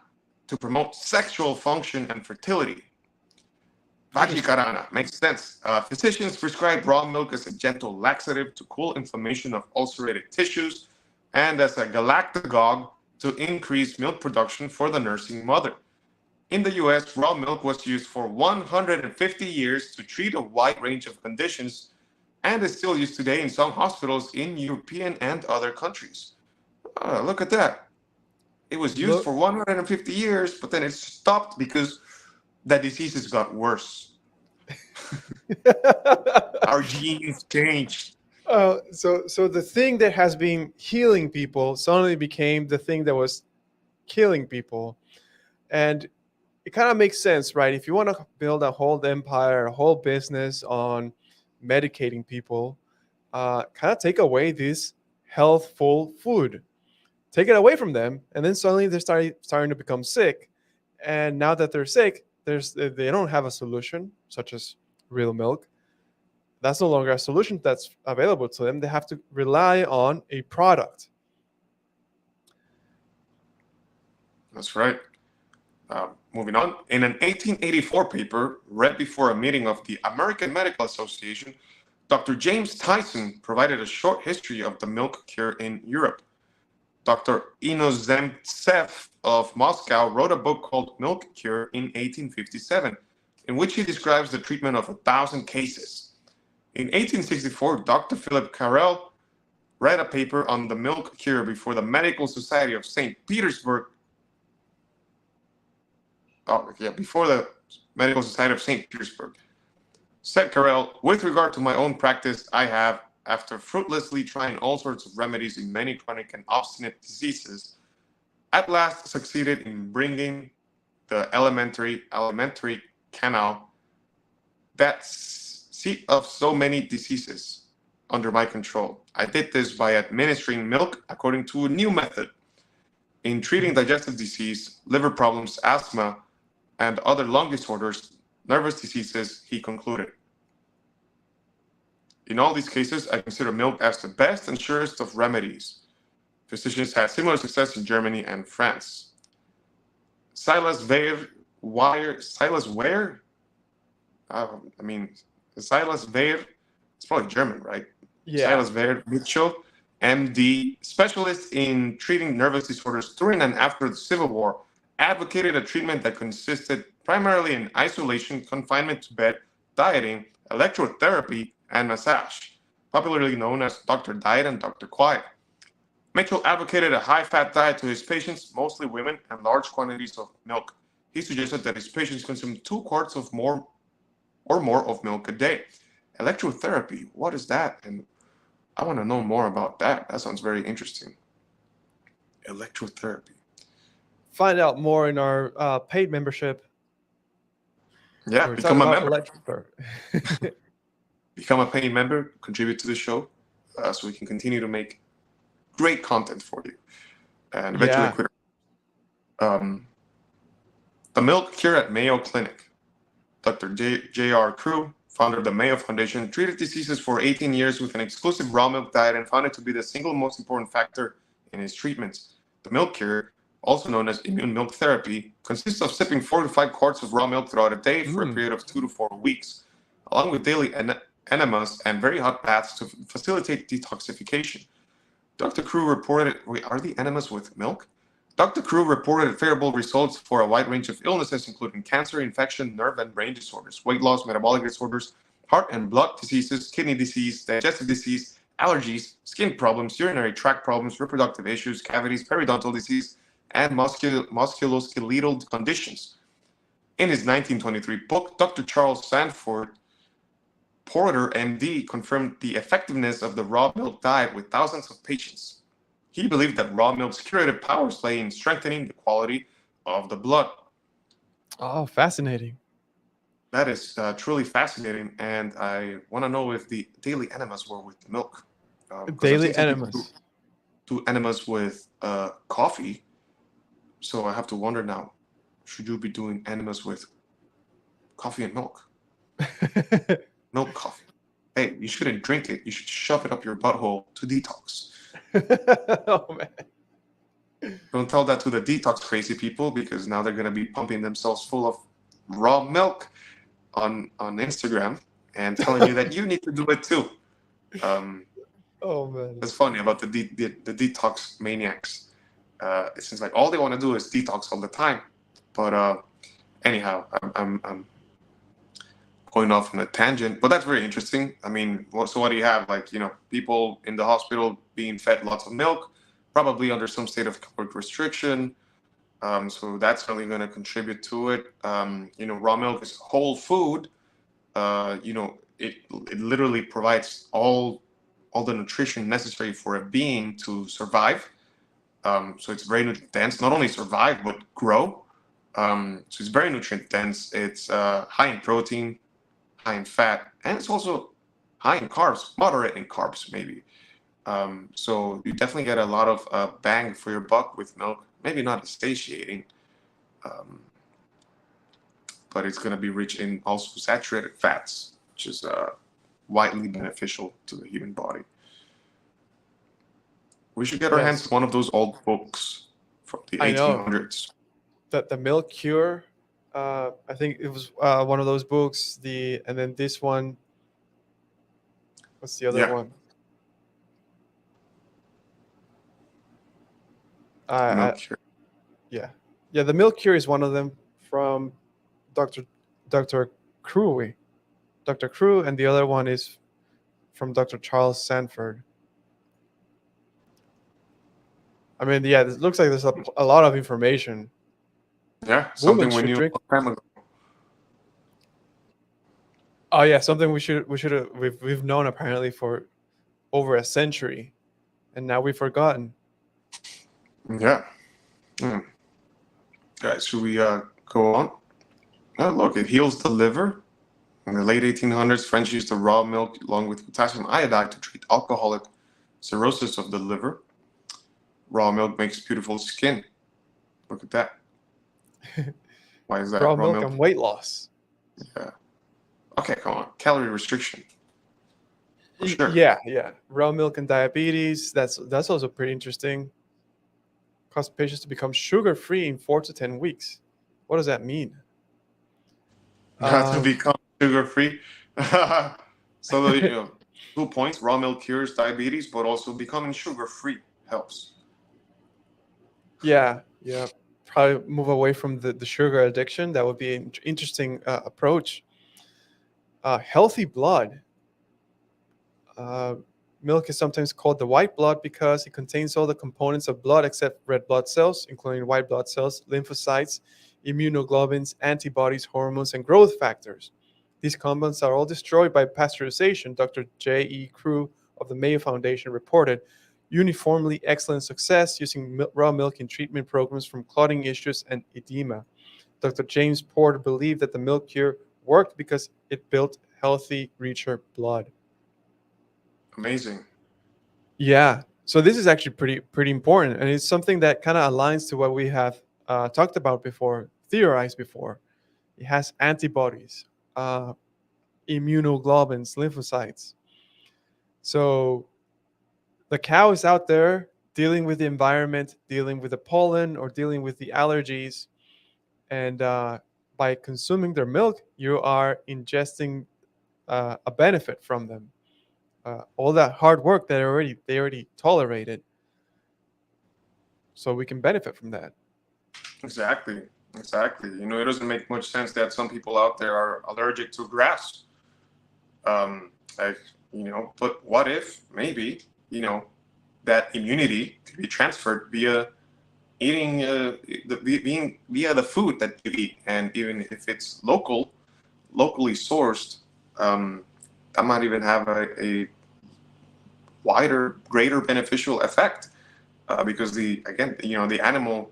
to promote sexual function and fertility. Vajikarana makes sense. Physicians prescribe raw milk as a gentle laxative to cool inflammation of ulcerated tissues and as a galactagogue to increase milk production for the nursing mother. In the US, raw milk was used for 150 years to treat a wide range of conditions and is still used today in some hospitals in European and other countries. Look at that. It was used for 150 years, but then it stopped because the diseases got worse. Our genes changed. So the thing that has been healing people suddenly became the thing that was killing people. And it kind of makes sense, right? If you want to build a whole empire, a whole business on medicating people, kind of take away this healthful food. Take it away from them, and then suddenly they're starting to become sick. And now that they're sick, they don't have a solution, such as real milk. That's no longer a solution that's available to them. They have to rely on a product. That's right. Moving on. In an 1884 paper read before a meeting of the American Medical Association, Dr. James Tyson provided a short history of the milk cure in Europe. Dr. Inozemtsev of Moscow wrote a book called Milk Cure in 1857, in which he describes the treatment of 1,000 cases. In 1864, Dr. Philip Carrel read a paper on the milk cure before the Medical Society of St. Petersburg. Before the Medical Society of St. Petersburg. Said Carrel, with regard to my own practice, I have, after fruitlessly trying all sorts of remedies in many chronic and obstinate diseases, at last succeeded in bringing the alimentary canal, that seat of so many diseases, under my control. I did this by administering milk according to a new method. In treating digestive disease, liver problems, asthma, and other lung disorders, nervous diseases, he concluded. In all these cases, I consider milk as the best and surest of remedies. Physicians had similar success in Germany and France. Silas Weir, it's probably German, right? Yeah. Silas Weir Mitchell, MD, specialist in treating nervous disorders during and after the Civil War, advocated a treatment that consisted primarily in isolation, confinement to bed, dieting, electrotherapy, and massage, popularly known as Dr. Diet and Dr. Quiet. Mitchell advocated a high-fat diet to his patients, mostly women, and large quantities of milk. He suggested that his patients consume 2 quarts of more of milk a day. Electrotherapy, what is that? And I want to know more about that. That sounds very interesting. Electrotherapy. Find out more in our paid membership. Yeah, We're become a talking member. about Become a paying member, contribute to the show, so we can continue to make great content for you, and eventually quit. The milk cure at Mayo Clinic. Dr. J.R. Crew, founder of the Mayo Foundation, treated diseases for 18 years with an exclusive raw milk diet and found it to be the single most important factor in his treatments. The milk cure, also known as immune milk therapy, consists of sipping 4 to 5 quarts of raw milk throughout a day for a period of 2 to 4 weeks, along with daily enemas and very hot baths to facilitate detoxification. Dr. Crew reported, are the enemas with milk? Dr. Crew reported favorable results for a wide range of illnesses, including cancer, infection, nerve and brain disorders, weight loss, metabolic disorders, heart and blood diseases, kidney disease, digestive disease, allergies, skin problems, urinary tract problems, reproductive issues, cavities, periodontal disease, and musculoskeletal conditions. In his 1923 book, Dr. Charles Sanford Porter, MD, confirmed the effectiveness of the raw milk diet with thousands of patients. He believed that raw milk's curative powers lay in strengthening the quality of the blood. Oh, fascinating. That is truly fascinating, and I want to know if the daily enemas were with the milk. Daily enemas. Do enemas with coffee, so I have to wonder now, should you be doing enemas with coffee and milk? Milk coffee. Hey, you shouldn't drink it. You should shove it up your butthole to detox. Oh, man. Don't tell that to the detox crazy people, because now they're going to be pumping themselves full of raw milk on Instagram and telling you that you need to do it too. Oh, man. It's funny about the detox maniacs. It seems like all they want to do is detox all the time. But anyhow, I'm going off on a tangent, but that's very interesting. I mean, so what do you have? Like, people in the hospital being fed lots of milk, probably under some state of caloric restriction. So that's really going to contribute to it. Raw milk is whole food. It literally provides all the nutrition necessary for a being to survive. So it's very nutrient dense, not only survive, but grow. So it's very nutrient dense. It's high in protein, high in fat, and it's also high in carbs, moderate in carbs maybe. So you definitely get a lot of bang for your buck with milk. Maybe not satiating, but it's going to be rich in also saturated fats, which is widely beneficial to the human body. We should get our hands on one of those old books from the 1800s. The Milk Cure. I think it was one of those books. And then this one. What's the other one? Milk Cure. Yeah. The Milk Cure is one of them from Dr. Crew. Dr. Crew, and the other one is from Dr. Charles Sanford. I mean, it looks like there's a lot of information. Yeah, something we knew a time ago. Oh yeah, something we've known apparently for over a century, and now we've forgotten. Yeah. Guys, should we go on? Look, it heals the liver. In the late 1800s, French used the raw milk along with potassium iodide to treat alcoholic cirrhosis of the liver. Raw milk makes beautiful skin. Look at that. Why is that? Raw milk and weight loss. Yeah. Okay, come on. Calorie restriction. For sure. Yeah. Raw milk and diabetes. That's also pretty interesting. Cause patients to become sugar-free in 4 to 10 weeks. What does that mean? To become sugar-free. So 2 points. Raw milk cures diabetes, but also becoming sugar-free helps. Yeah. Probably move away from the sugar addiction. That would be an interesting approach. Healthy blood. Milk is sometimes called the white blood because it contains all the components of blood except red blood cells, including white blood cells, lymphocytes, immunoglobulins, antibodies, hormones, and growth factors. These compounds are all destroyed by pasteurization. Dr. J.E. Crew of the Mayo Foundation reported uniformly excellent success using raw milk in treatment programs from clotting issues and edema. Dr. James Porter believed that the milk cure worked because it built healthy, richer blood. Amazing. Yeah. So this is actually pretty important, and it's something that kind of aligns to what we have talked about before, theorized before. It has antibodies, uh, immunoglobulins, lymphocytes. So the cow is out there dealing with the environment, dealing with the pollen, or dealing with the allergies. And by consuming their milk, you are ingesting a benefit from them. All that hard work that they already tolerated, so we can benefit from that. Exactly. Exactly. It doesn't make much sense that some people out there are allergic to grass. Um, like, but what if maybe, that immunity could be transferred via eating, being via the food that you eat, and even if it's locally sourced, um, that might even have a wider, greater beneficial effect, because the animal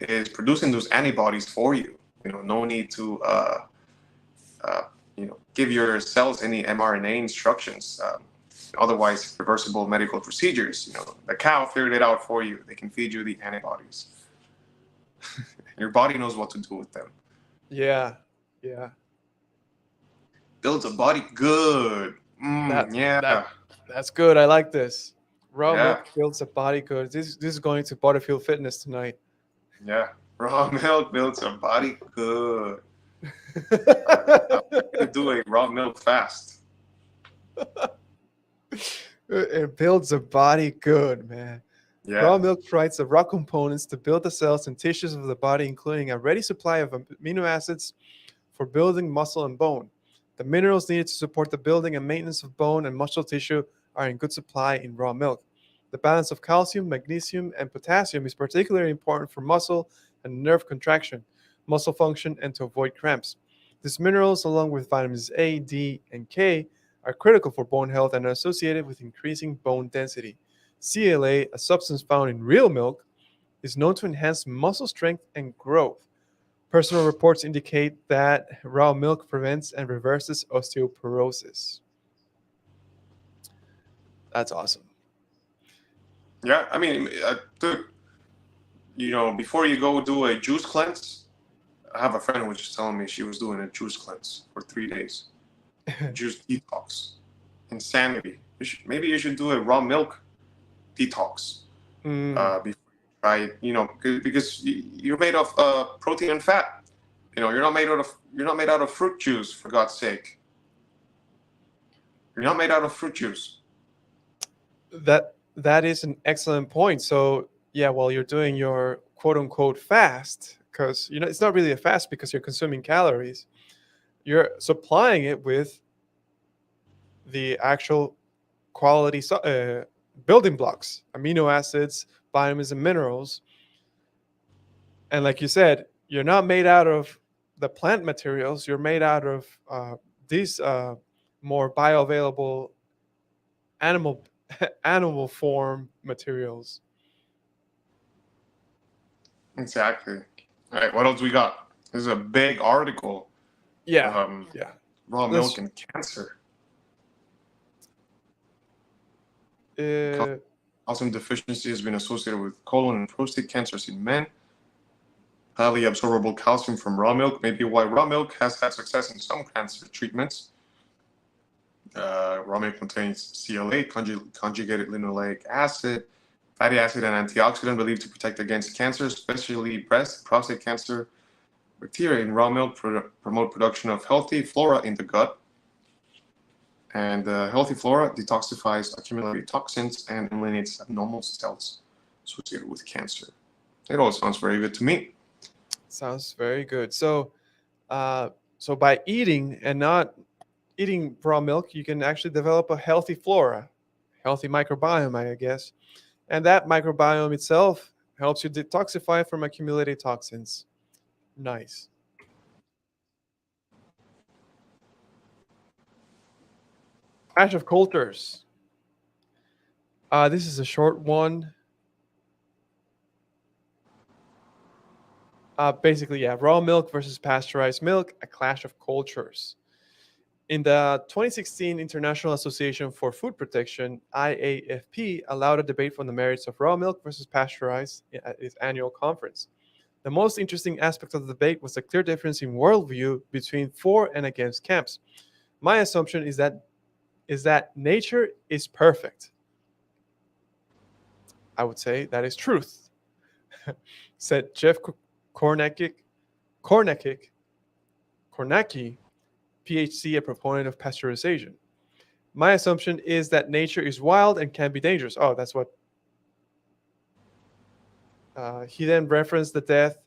is producing those antibodies for you. No need to uh, give your cells any mRNA instructions. Otherwise, reversible medical procedures. The cow figured it out for you. They can feed you the antibodies. Your body knows what to do with them. Yeah, yeah. Builds a body good. That Yeah, that's good. I like this. Raw yeah, milk builds a body good. This is going to Butterfield Fitness tonight. yeah. Raw milk builds a body good. I'm gonna do a raw milk fast. It builds a body good, man. Raw Yeah, milk provides the raw components to build the cells and tissues of the body, including a ready supply of amino acids for building muscle and bone. The minerals needed to support the building and maintenance of bone and muscle tissue are in good supply in raw milk. The balance of calcium, magnesium, and potassium is particularly important for muscle and nerve contraction, muscle function, and to avoid cramps. These minerals, along with vitamins A, D, and K, are critical for bone health and are associated with increasing bone density. CLA, a substance found in real milk, is known to enhance muscle strength and growth. Personal reports indicate that raw milk prevents and reverses osteoporosis. That's awesome. yeah. I mean, dude, before you go do a juice cleanse, I have a friend who was just telling me she was doing a juice cleanse for 3 days, juice detox. Insanity. Maybe you should do a raw milk detox before you try it. Because you're made of protein and fat. You're not made out of fruit juice, for God's sake. You're not made out of fruit juice. That is an excellent point. So yeah, while you're doing your quote unquote fast, because it's not really a fast because you're consuming calories, you're supplying it with the actual quality building blocks, amino acids, vitamins, and minerals. And like you said, you're not made out of the plant materials. You're made out of these more bioavailable animal animal form materials. Exactly. All right, what else we got? This is a big article. Yeah, Um, yeah. Raw Let's- milk and cancer. Uh, Calcium deficiency has been associated with colon and prostate cancers in men. Highly absorbable calcium from raw milk may be why raw milk has had success in some cancer treatments. Raw milk contains CLA, conjugated linoleic acid, fatty acid, and antioxidant believed to protect against cancer, especially breast, prostate cancer. Bacteria in raw milk promote production of healthy flora in the gut. And healthy flora detoxifies accumulated toxins and eliminates abnormal cells associated with cancer. It all sounds very good to me. Sounds very good. So by eating and not eating raw milk, you can actually develop a healthy flora, healthy microbiome, I guess. And that microbiome itself helps you detoxify from accumulated toxins. Nice. Clash of cultures. This is a short one. Basically, yeah, raw milk versus pasteurized milk, a clash of cultures. In the 2016 International Association for Food Protection, IAFP allowed a debate on the merits of raw milk versus pasteurized at its annual conference. The most interesting aspect of the debate was the clear difference in worldview between for and against camps. My assumption is that nature is perfect. I would say that is truth, said Jeff Kornacki, Kornacki, PhD, a proponent of pasteurization. My assumption is that nature is wild and can be dangerous. Oh, that's what. He then referenced the death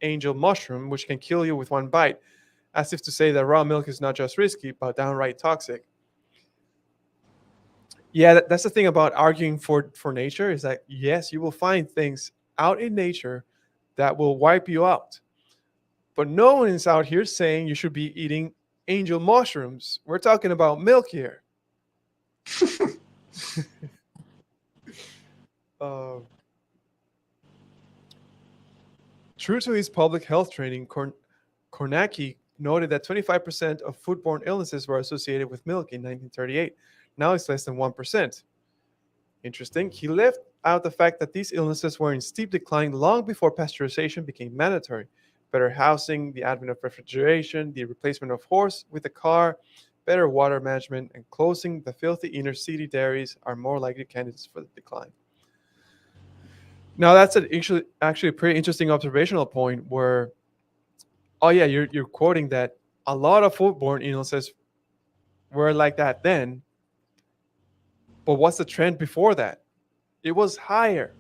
angel mushroom, which can kill you with one bite, as if to say that raw milk is not just risky, but downright toxic. Yeah, that's the thing about arguing for nature is that, yes, you will find things out in nature that will wipe you out. But no one is out here saying you should be eating angel mushrooms. We're talking about milk here. Uh, True to his public health training, Kornacki noted that 25% of foodborne illnesses were associated with milk in 1938. Now it's less than 1%. Interesting. He left out the fact that these illnesses were in steep decline long before pasteurization became mandatory. Better housing, the advent of refrigeration, the replacement of horse with a car, better water management, and closing the filthy inner city dairies are more likely candidates for the decline. Now that's actually a pretty interesting observational point where, oh yeah, you're quoting that a lot of foodborne illnesses were like that then, but what's the trend before that? It was higher.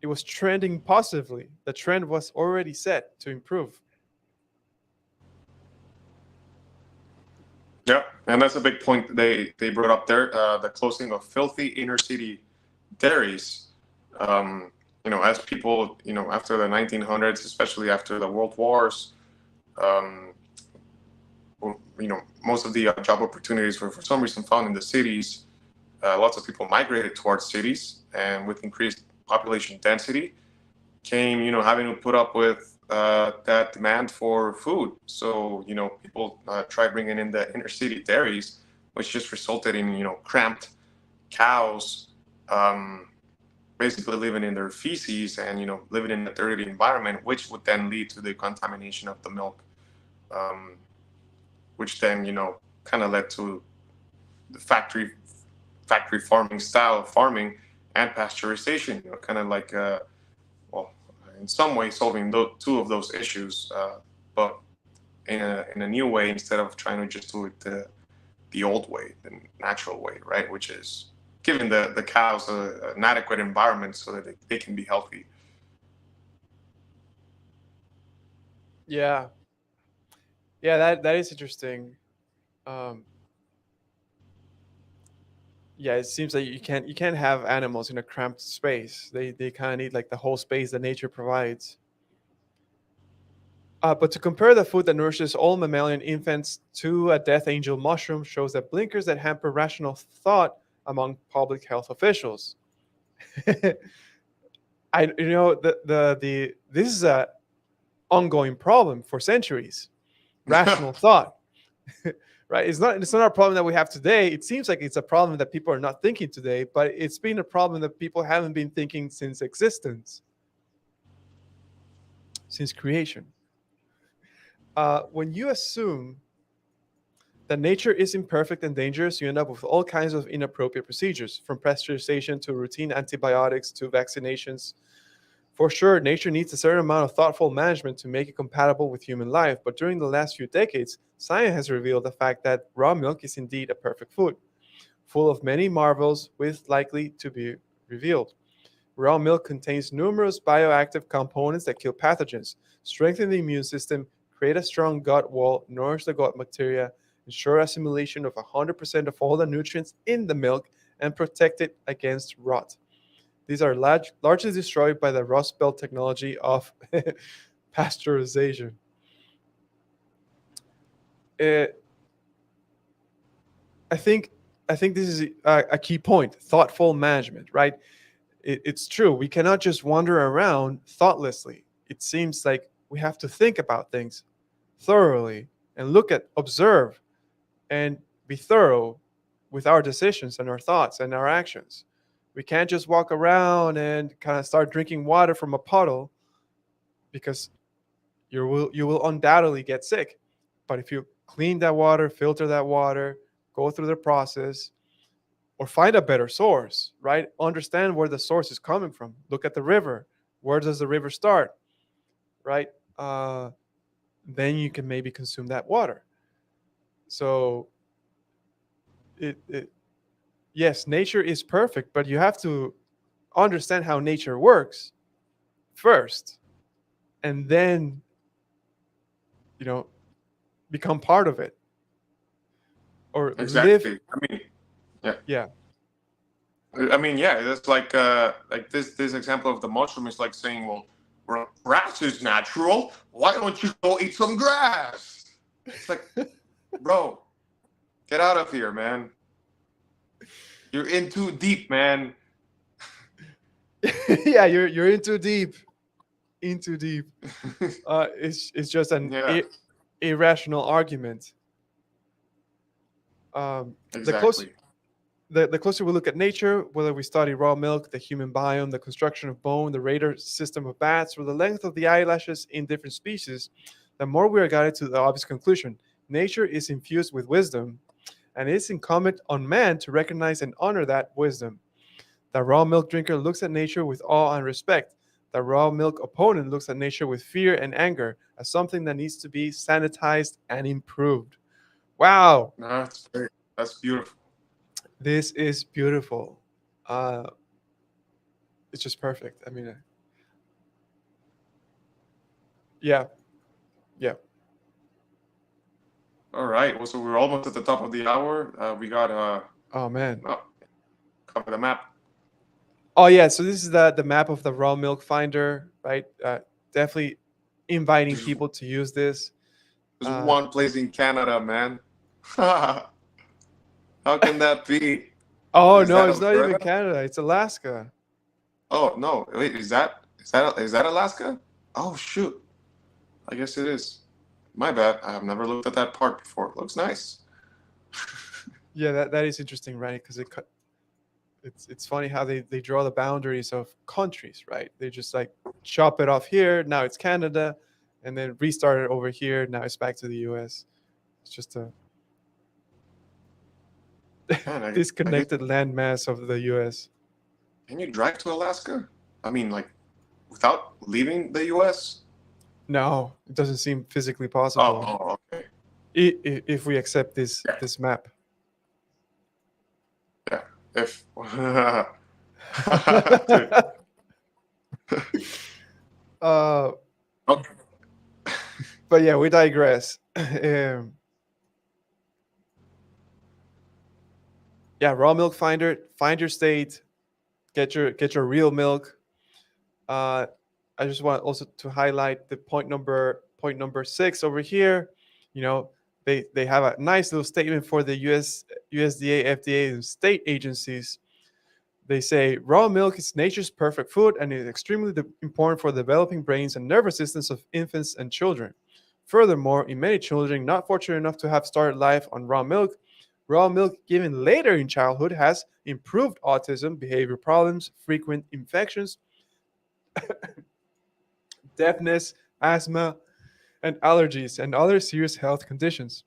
It was trending positively. The trend was already set to improve. Yeah, and that's a big point they brought up there. The closing of filthy inner city dairies. As people, after the 1900s, especially after the World Wars, um, most of the job opportunities were for some reason found in the cities. Lots of people migrated towards cities, and with increased population density came, having to put up with that demand for food. So, people tried bringing in the inner city dairies, which just resulted in, cramped cows, basically living in their feces and, living in a dirty environment, which would then lead to the contamination of the milk, which then, kind of led to the factory farming style of farming and pasteurization, kind of like, in some way solving two of those issues, but in a new way, instead of trying to just do it the old way, the natural way, right? Which is giving the cows an adequate environment so that they can be healthy. Yeah, that is interesting. Um, yeah, it seems like you can't have animals in a cramped space. They kind of need like the whole space that nature provides. But to compare the food that nourishes all mammalian infants to a death angel mushroom shows that blinkers that hamper rational thought among public health officials. This is a ongoing problem for centuries. Rational thought, right? It's not a problem that we have today. It seems like it's a problem that people are not thinking today, but it's been a problem that people haven't been thinking since existence, since creation. When you assume that nature is imperfect and dangerous, you end up with all kinds of inappropriate procedures, from pasteurization to routine antibiotics to vaccinations. For sure, nature needs a certain amount of thoughtful management to make it compatible with human life, but during the last few decades, science has revealed the fact that raw milk is indeed a perfect food, full of many marvels with likely to be revealed. Raw milk contains numerous bioactive components that kill pathogens, strengthen the immune system, create a strong gut wall, nourish the gut bacteria, ensure assimilation of 100% of all the nutrients in the milk, and protect it against rot. These are largely destroyed by the Rust Belt technology of pasteurization. Uh, I think this is a key point: thoughtful management. Right? It's true. We cannot just wander around thoughtlessly. It seems like we have to think about things thoroughly and observe, and be thorough with our decisions and our thoughts and our actions. We can't just walk around and kind of start drinking water from a puddle because you will undoubtedly get sick. But if you clean that water, filter that water, go through the process, or find a better source, right? Understand where the source is coming from. Look at the river. Where does the river start, right? Uh, then you can maybe consume that water. So it yes, nature is perfect, but you have to understand how nature works first, and then you know become part of it or live. Exactly. I mean, yeah. Yeah, I mean, yeah. It's like this example of the mushroom is like saying, well, grass is natural. Why don't you go eat some grass? It's like, bro, get out of here, man. You're in too deep, man. yeah, you're in too deep, in too deep. It's just an Yeah, irrational argument. The closer exactly. the closer we look at nature, whether we study raw milk, the human biome, the construction of bone, the radar system of bats, or the length of the eyelashes in different species, the more we are guided to the obvious conclusion: nature is infused with wisdom, and it is incumbent on man to recognize and honor that wisdom. The raw milk drinker looks at nature with awe and respect. The raw milk opponent looks at nature with fear and anger as something that needs to be sanitized and improved. Wow, No, that's great. That's beautiful. this is beautiful. Uh, it's just perfect. I mean, yeah, yeah. All right. Well, so we're almost at the top of the hour. We got Oh man. oh, cover the map. Oh yeah. So this is the map of the raw milk finder, right? Definitely inviting There's, people to use this. there's Uh, one place in Canada, man. How can that be? oh Is no, that it's not even Alberta? Canada. It's Alaska. Oh no! Wait, is that Alaska? Oh shoot! I guess it is. My bad. I have never looked at that part before. It looks nice. Yeah, that is interesting, right? Because it's funny how they draw the boundaries of countries, right? They just like chop it off here. Now it's Canada, and then restart it over here. Now it's back to the U.S. It's just a Man, I guess disconnected landmass of the U.S. can you drive to Alaska? I mean, like without leaving the U.S. No, it doesn't seem physically Oh, possible oh, okay. if we accept this Yeah, this map. yeah. If Dude. uh, Okay. but yeah, we digress. Yeah, raw milk finder. Find your state. Get your real milk. Uh, I just want also to highlight the point number 6 over here. You know, they have a nice little statement for the USDA, FDA, and state agencies. They say raw milk is nature's perfect food and is extremely important for the developing brains and nervous systems of infants and children. Furthermore, in many children not fortunate enough to have started life on raw milk given later in childhood has improved autism, behavior problems, frequent infections, deafness, asthma, and allergies, and other serious health conditions.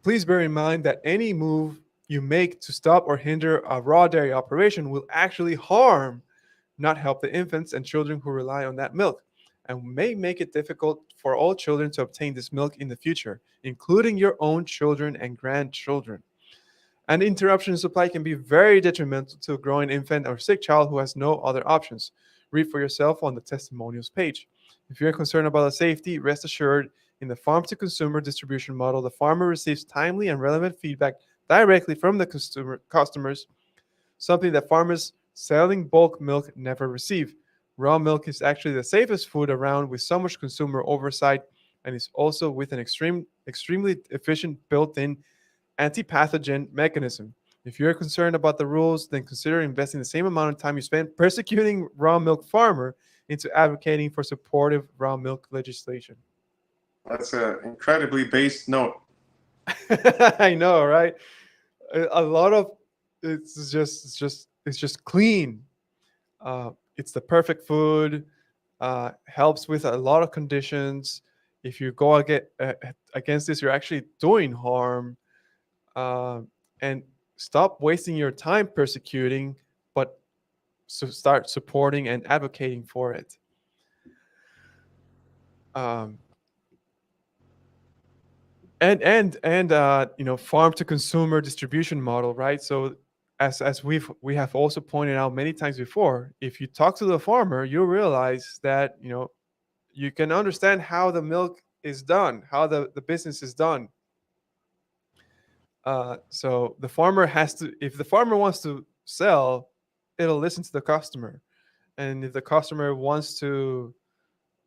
Please bear in mind that any move you make to stop or hinder a raw dairy operation will actually harm, not help the infants and children who rely on that milk, and may make it difficult for all children to obtain this milk in the future, including your own children and grandchildren. An interruption in supply can be very detrimental to a growing infant or sick child who has no other options. Read for yourself on the testimonials page. If you're concerned about the safety, rest assured in the farm to consumer distribution model, the farmer receives timely and relevant feedback directly from the customers, something that farmers selling bulk milk never receive. Raw milk is actually the safest food around with so much consumer oversight and is also with an extremely efficient built-in anti-pathogen mechanism. If you're concerned about the rules, then consider investing the same amount of time you spend persecuting raw milk farmer into advocating for supportive raw milk legislation. That's an incredibly based note. I know, right? A lot of it's just clean. It's the perfect food. helps with a lot of conditions. If you go against this, you're actually doing harm. And stop wasting your time persecuting, but start supporting and advocating for it. Um, and farm to consumer distribution model, right? So as we have also pointed out many times before, if you talk to the farmer, you'll realize that you can understand how the milk is done, how the business is done. So the farmer has to, if the farmer wants to sell, it'll listen to the customer. And if the customer wants to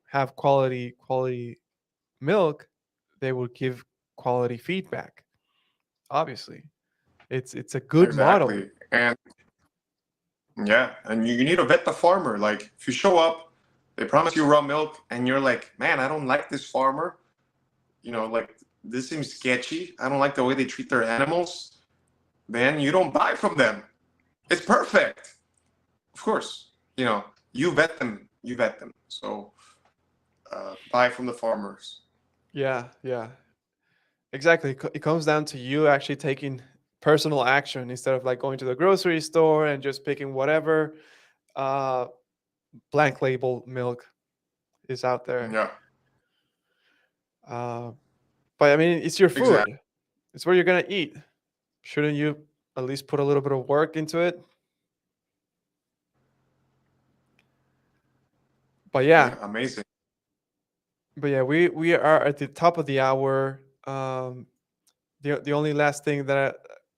have quality milk, they will give quality feedback. Obviously, it's a good model. Exactly. And yeah, and you need to vet the farmer. Like if you show up, they promise you raw milk, and you're like, man, I don't like this farmer. Like this seems sketchy. I don't like the way they treat their animals. Then you don't buy from them. It's perfect. Of course, you vet them. You vet them. So buy from the farmers. Yeah, exactly. It comes down to you actually taking personal action instead of like going to the grocery store and just picking whatever uh, blank label milk is out there. Yeah, Uh, but I mean, it's your exactly. food. It's what you're gonna eat. Shouldn't you at least put a little bit of work into it? But yeah, Yeah, amazing. we are at the top of the hour. The only last thing that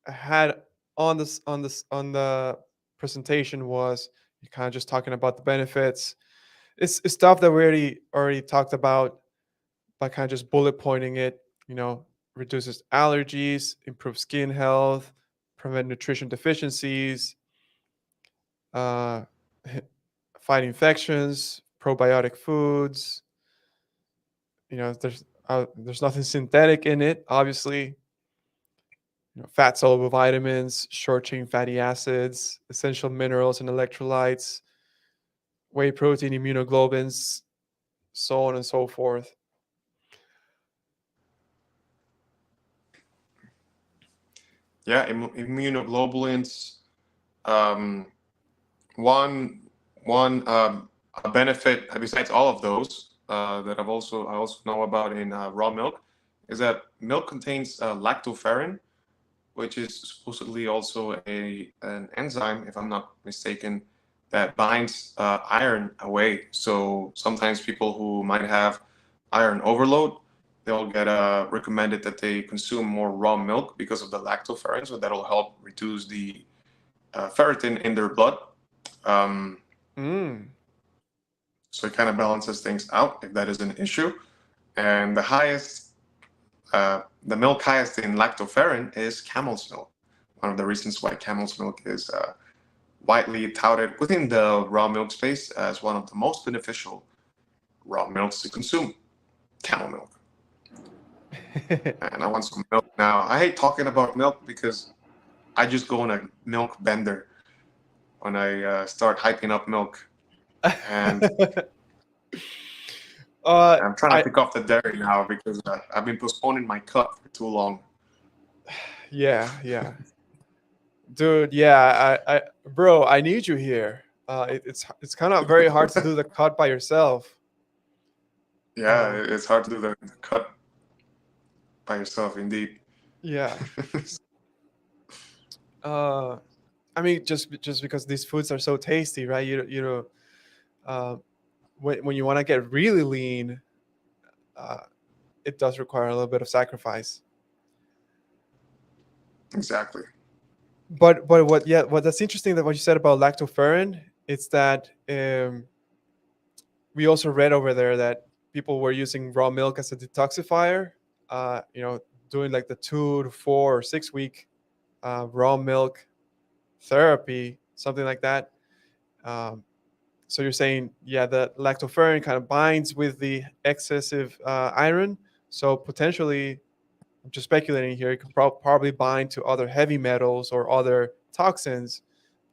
I had on the presentation was kind of just talking about the benefits. It's stuff that we already talked about, by kind of just bullet pointing it. Reduces allergies, improves skin health, prevent nutrition deficiencies, uh, fight infections, probiotic foods. There's nothing synthetic in it, obviously. Fat soluble vitamins, short chain fatty acids, essential minerals and electrolytes, whey protein, immunoglobulins, so on and so forth. Yeah, immunoglobulins. Um, one one a benefit besides all of those that I also know about in raw milk is that milk contains lactoferrin, which is supposedly also an enzyme, if I'm not mistaken, that binds iron away. So sometimes people who might have iron overload, they'll get recommended that they consume more raw milk because of the lactoferrin, so that'll help reduce the ferritin in their blood. Um, Mm. so it kind of balances things out if that is an issue. And the milk highest in lactoferrin is camel's milk. One of the reasons why camel's milk is widely touted within the raw milk space as one of the most beneficial raw milks to consume. Camel milk. And I want some milk now. I hate talking about milk because I just go on a milk bender when I start hyping up milk. And I'm trying to I pick off the dairy now because I've been postponing my cut for too long. yeah, dude. Yeah, bro, I need you here. It's kind of very hard to do the cut by yourself. Yeah, it's hard to do the cut by yourself, indeed. Yeah. I mean, just because these foods are so tasty, right? Uh, when you want to get really lean, uh, it does require a little bit of sacrifice. Exactly. But what that's interesting, that what you said about lactoferrin, it's that we also read over there that people were using raw milk as a detoxifier. Doing like the 2 to 4 or 6 week raw milk therapy, something like that. Um, so you're saying, yeah, the lactoferrin kind of binds with the excessive iron. So potentially, I'm just speculating here, it could probably bind to other heavy metals or other toxins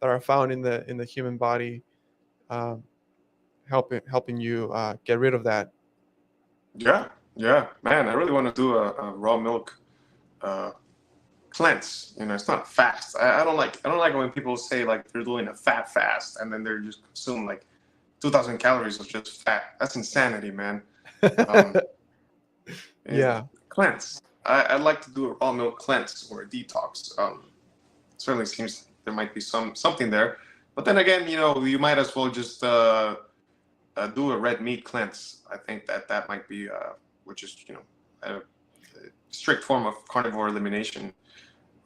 that are found in the human body, um, helping you get rid of that. Yeah, yeah, man. I really want to do a raw milk cleanse. It's not fast. I don't like when people say like they're doing a fat fast and then they're just consuming like 2,000 calories of just fat. That's insanity, man. Um, Yeah. Cleanse. I'd like to do a raw milk cleanse or a detox. Certainly seems there might be something there, but then again, you might as well just do a red meat cleanse. I think that might be, which is a strict form of carnivore elimination.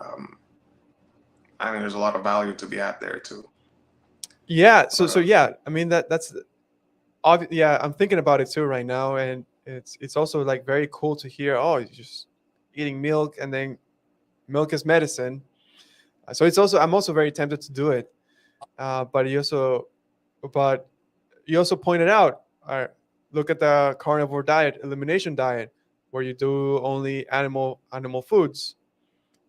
I think there's a lot of value to be had there too. Yeah. So yeah. I mean that's obvious. Yeah, I'm thinking about it too right now, and it's also like very cool to hear. Oh, you're just eating milk, and then milk is medicine. So I'm also very tempted to do it. But you also pointed out, look at the carnivore diet, elimination diet, where you do only animal foods.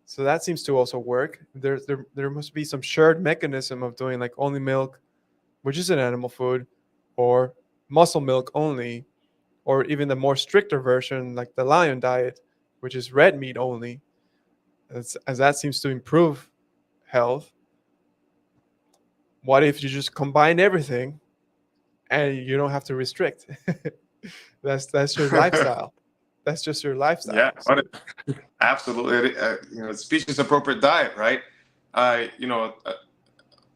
So that seems to also work. There must be some shared mechanism of doing like only milk, which is an animal food, or muscle milk only, or even the more stricter version like the lion diet, which is red meat only. As that seems to improve health. What if you just combine everything and you don't have to restrict? That's your lifestyle. That's just your lifestyle. Yeah, absolutely. Species appropriate diet, right? I you know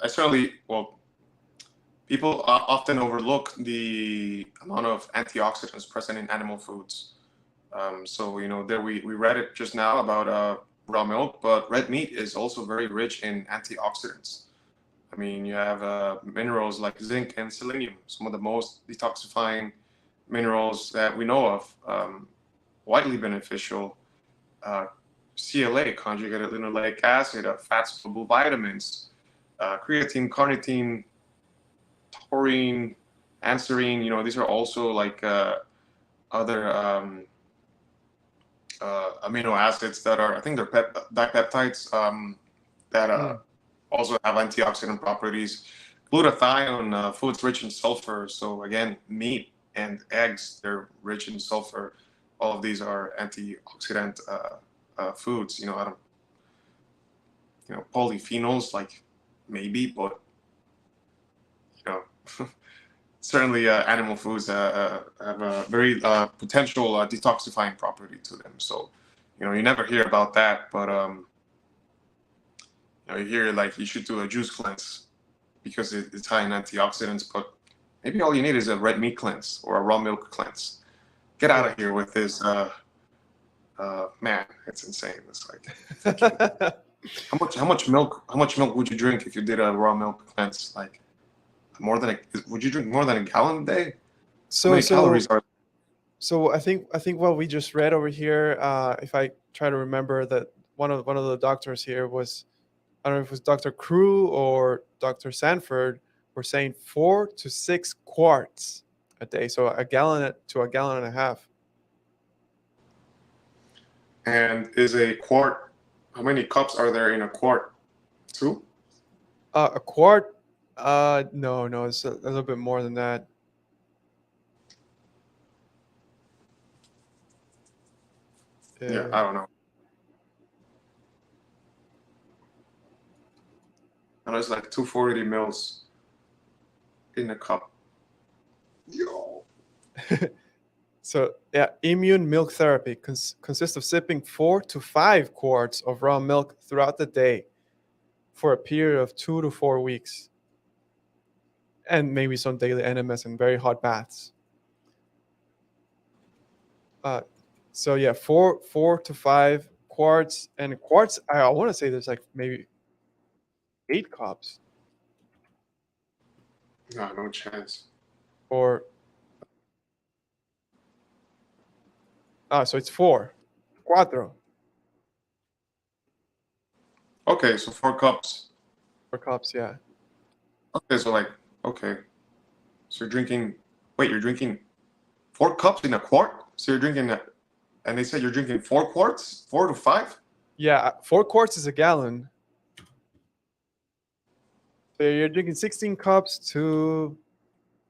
I certainly well people often overlook the amount of antioxidants present in animal foods. So there we read it just now about raw milk, but red meat is also very rich in antioxidants. I mean, you have minerals like zinc and selenium, some of the most detoxifying minerals that we know of, widely beneficial. Uh, CLA, conjugated linoleic acid, fat soluble vitamins, creatine, carnitine, taurine, anserine. These are also like other amino acids that are, I think they're dipeptides that also have antioxidant properties. Glutathione, foods rich in sulfur. So again, meat and eggs, they're rich in sulfur. All of these are antioxidant foods. I don't, polyphenols, like maybe, but certainly animal foods have a very potential detoxifying property to them. So, you never hear about that, but you hear like you should do a juice cleanse because it's high in antioxidants. But maybe all you need is a red meat cleanse or a raw milk cleanse. Get out of here with this. Man, it's insane. It's like how much milk would you drink if you did a raw milk cleanse? Like would you drink more than a gallon a day? How So many calories are? so I think what we just read over here, if I try to remember that one of the doctors here was, I don't know if it was Dr. Crew or Dr. Sanford, were saying 4 to 6 quarts a day, so a gallon to a gallon and a half. And is a quart? How many cups are there in a quart? 2? A quart? No, it's a little bit more than that. Yeah, I don't know. And it's like 240 mils in a cup. Yo. So yeah, immune milk therapy consists of sipping 4 to 5 quarts of raw milk throughout the day for a period of 2 to 4 weeks, and maybe some daily NMS and very hot baths. So yeah, 4 to 5 quarts, and quarts. I want to say there's like maybe 8 cups No chance. or so it's 4, cuatro Okay, so 4 cups. 4 cups. Yeah. Okay, so okay. So you're drinking 4 cups in a quart? So you're drinking and they said you're drinking 4 quarts? 4 to 5? Yeah, 4 quarts is a gallon. So you're drinking 16 cups to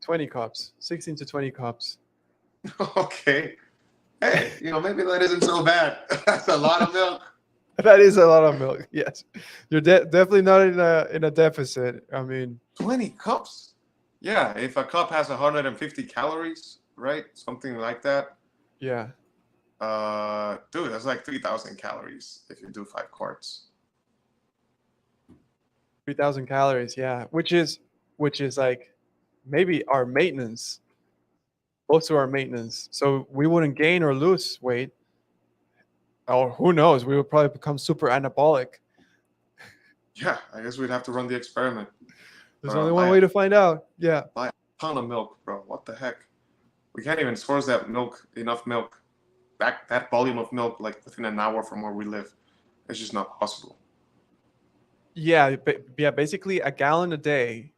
20 cups, 16 to 20 cups. Okay. Hey, maybe that isn't so bad. That's a lot of milk. That is a lot of milk. Yes, you're definitely not in a deficit. I mean, 20 cups? Yeah, if a cup has 150 calories, right? Something like that. yeah, Dude, that's like 3,000 calories if you do 5 quarts. 3,000 calories. Yeah, which is like maybe our maintenance, close to our maintenance. So we wouldn't gain or lose weight, or who knows? We would probably become super anabolic. Yeah, I guess we'd have to run the experiment. There's only one Buy way to find out. Yeah. a ton of milk, bro. What the heck? We can't even source enough milk, that volume of milk, like within an hour from where we live. It's just not possible. Yeah, yeah. Basically, a gallon a day,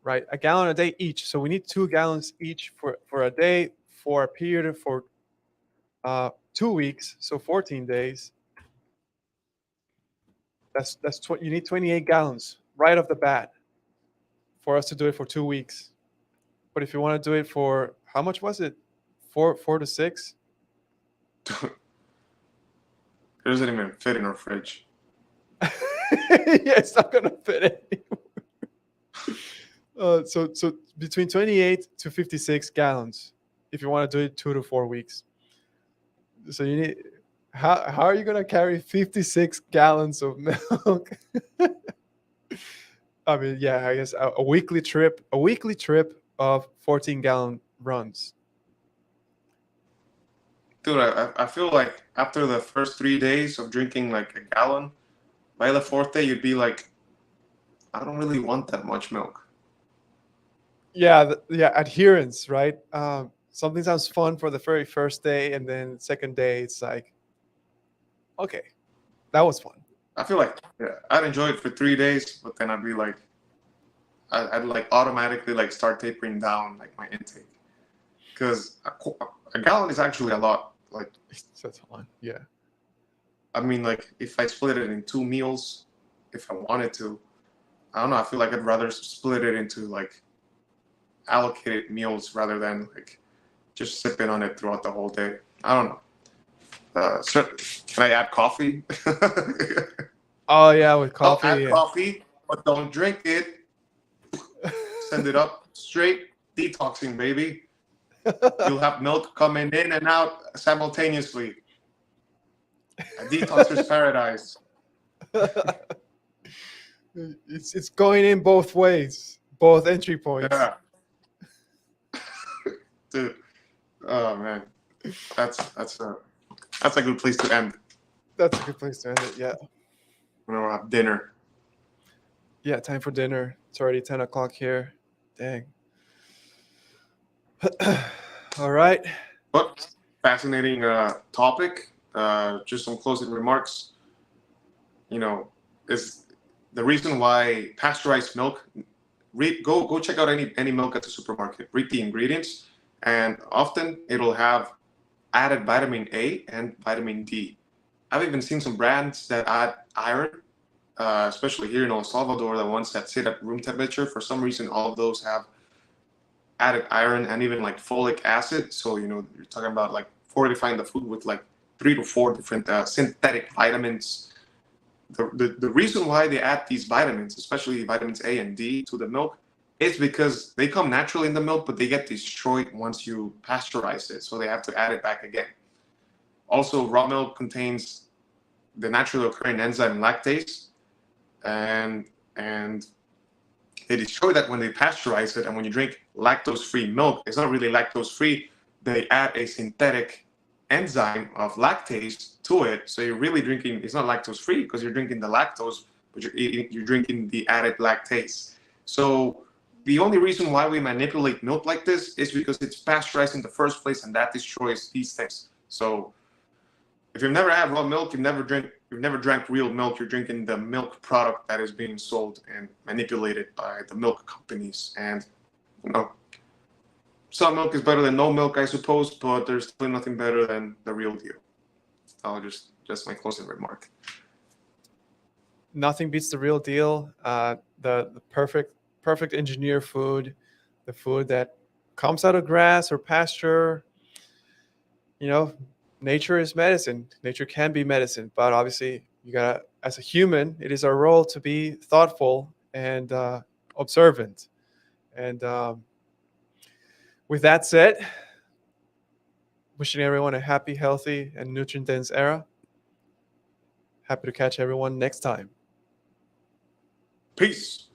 right? A gallon a day each. So we need 2 gallons each for a day, for a period for 2 weeks. So 14 days. You need 28 gallons right off the bat for us to do it for 2 weeks. But if you want to do it for how much was it? 4 to 6. It doesn't even fit in our fridge. Yeah, it's not gonna fit anymore. So between 28 to 56 gallons if you want to do it 2 to 4 weeks. So you need how are you gonna carry 56 gallons of milk? I mean, yeah, I guess a weekly trip of 14-gallon runs. Dude, I feel like after the first 3 days of drinking like a gallon, by the fourth day you'd be like, I don't really want that much milk. Yeah, yeah, adherence, right? Something sounds fun for the very first day, and then second day it's like, okay, that was fun. I feel like I'd enjoy it for 3 days, but then I'd be like, I'd like automatically like start tapering down like my intake, because a gallon is actually a lot. Like, That's fun. Yeah. I mean, like if I split it in 2 meals, if I wanted to, I don't know. I feel like I'd rather split it into like allocated meals rather than like just sipping on it throughout the whole day. I don't know. Can I add coffee? Oh yeah, with I'll coffee. add Yeah. coffee, but don't drink it. Send it up straight. Detoxing, baby. You'll have milk coming in and out simultaneously. A detoxer's paradise. It's going in both ways, both entry points. Yeah. Dude. Oh man. That's a good place to end. That's a good place to end it. Yeah. We'll have dinner. Yeah, time for dinner. It's already 10 o'clock here. Dang. All right. But fascinating topic. Just some closing remarks. Is the reason why pasteurized milk. Go check out any milk at the supermarket. Read the ingredients, and often it'll have added vitamin A and vitamin D. I've even seen some brands that add iron, especially here in El Salvador, the ones that sit at room temperature. For some reason, all of those have added iron and even like folic acid. So, you're talking about like fortifying the food with like 3 to 4 different synthetic vitamins. The reason why they add these vitamins, especially vitamins A and D, to the milk is because they come naturally in the milk, but they get destroyed once you pasteurize it. So they have to add it back again. Also, raw milk contains the naturally occurring enzyme lactase, and they destroy that when they pasteurize it. And when you drink lactose-free milk, it's not really lactose-free. They add a synthetic enzyme of lactase to it. So you're really drinking, it's not lactose-free because you're drinking the lactose, but you're drinking the added lactase. So the only reason why we manipulate milk like this is because it's pasteurized in the first place, and that destroys these things. So if you've never had raw milk, you've never drank real milk, you're drinking the milk product that is being sold and manipulated by the milk companies. And some milk is better than no milk, I suppose, but there's still nothing better than the real deal. I'll just my closing remark. Nothing beats the real deal. The perfect engineer food the food that comes out of grass or pasture. Nature is medicine. Nature can be medicine, but obviously you gotta, as a human, it is our role to be thoughtful and observant. And with that said, wishing everyone a happy, healthy, and nutrient-dense era. Happy to catch everyone next time. Peace.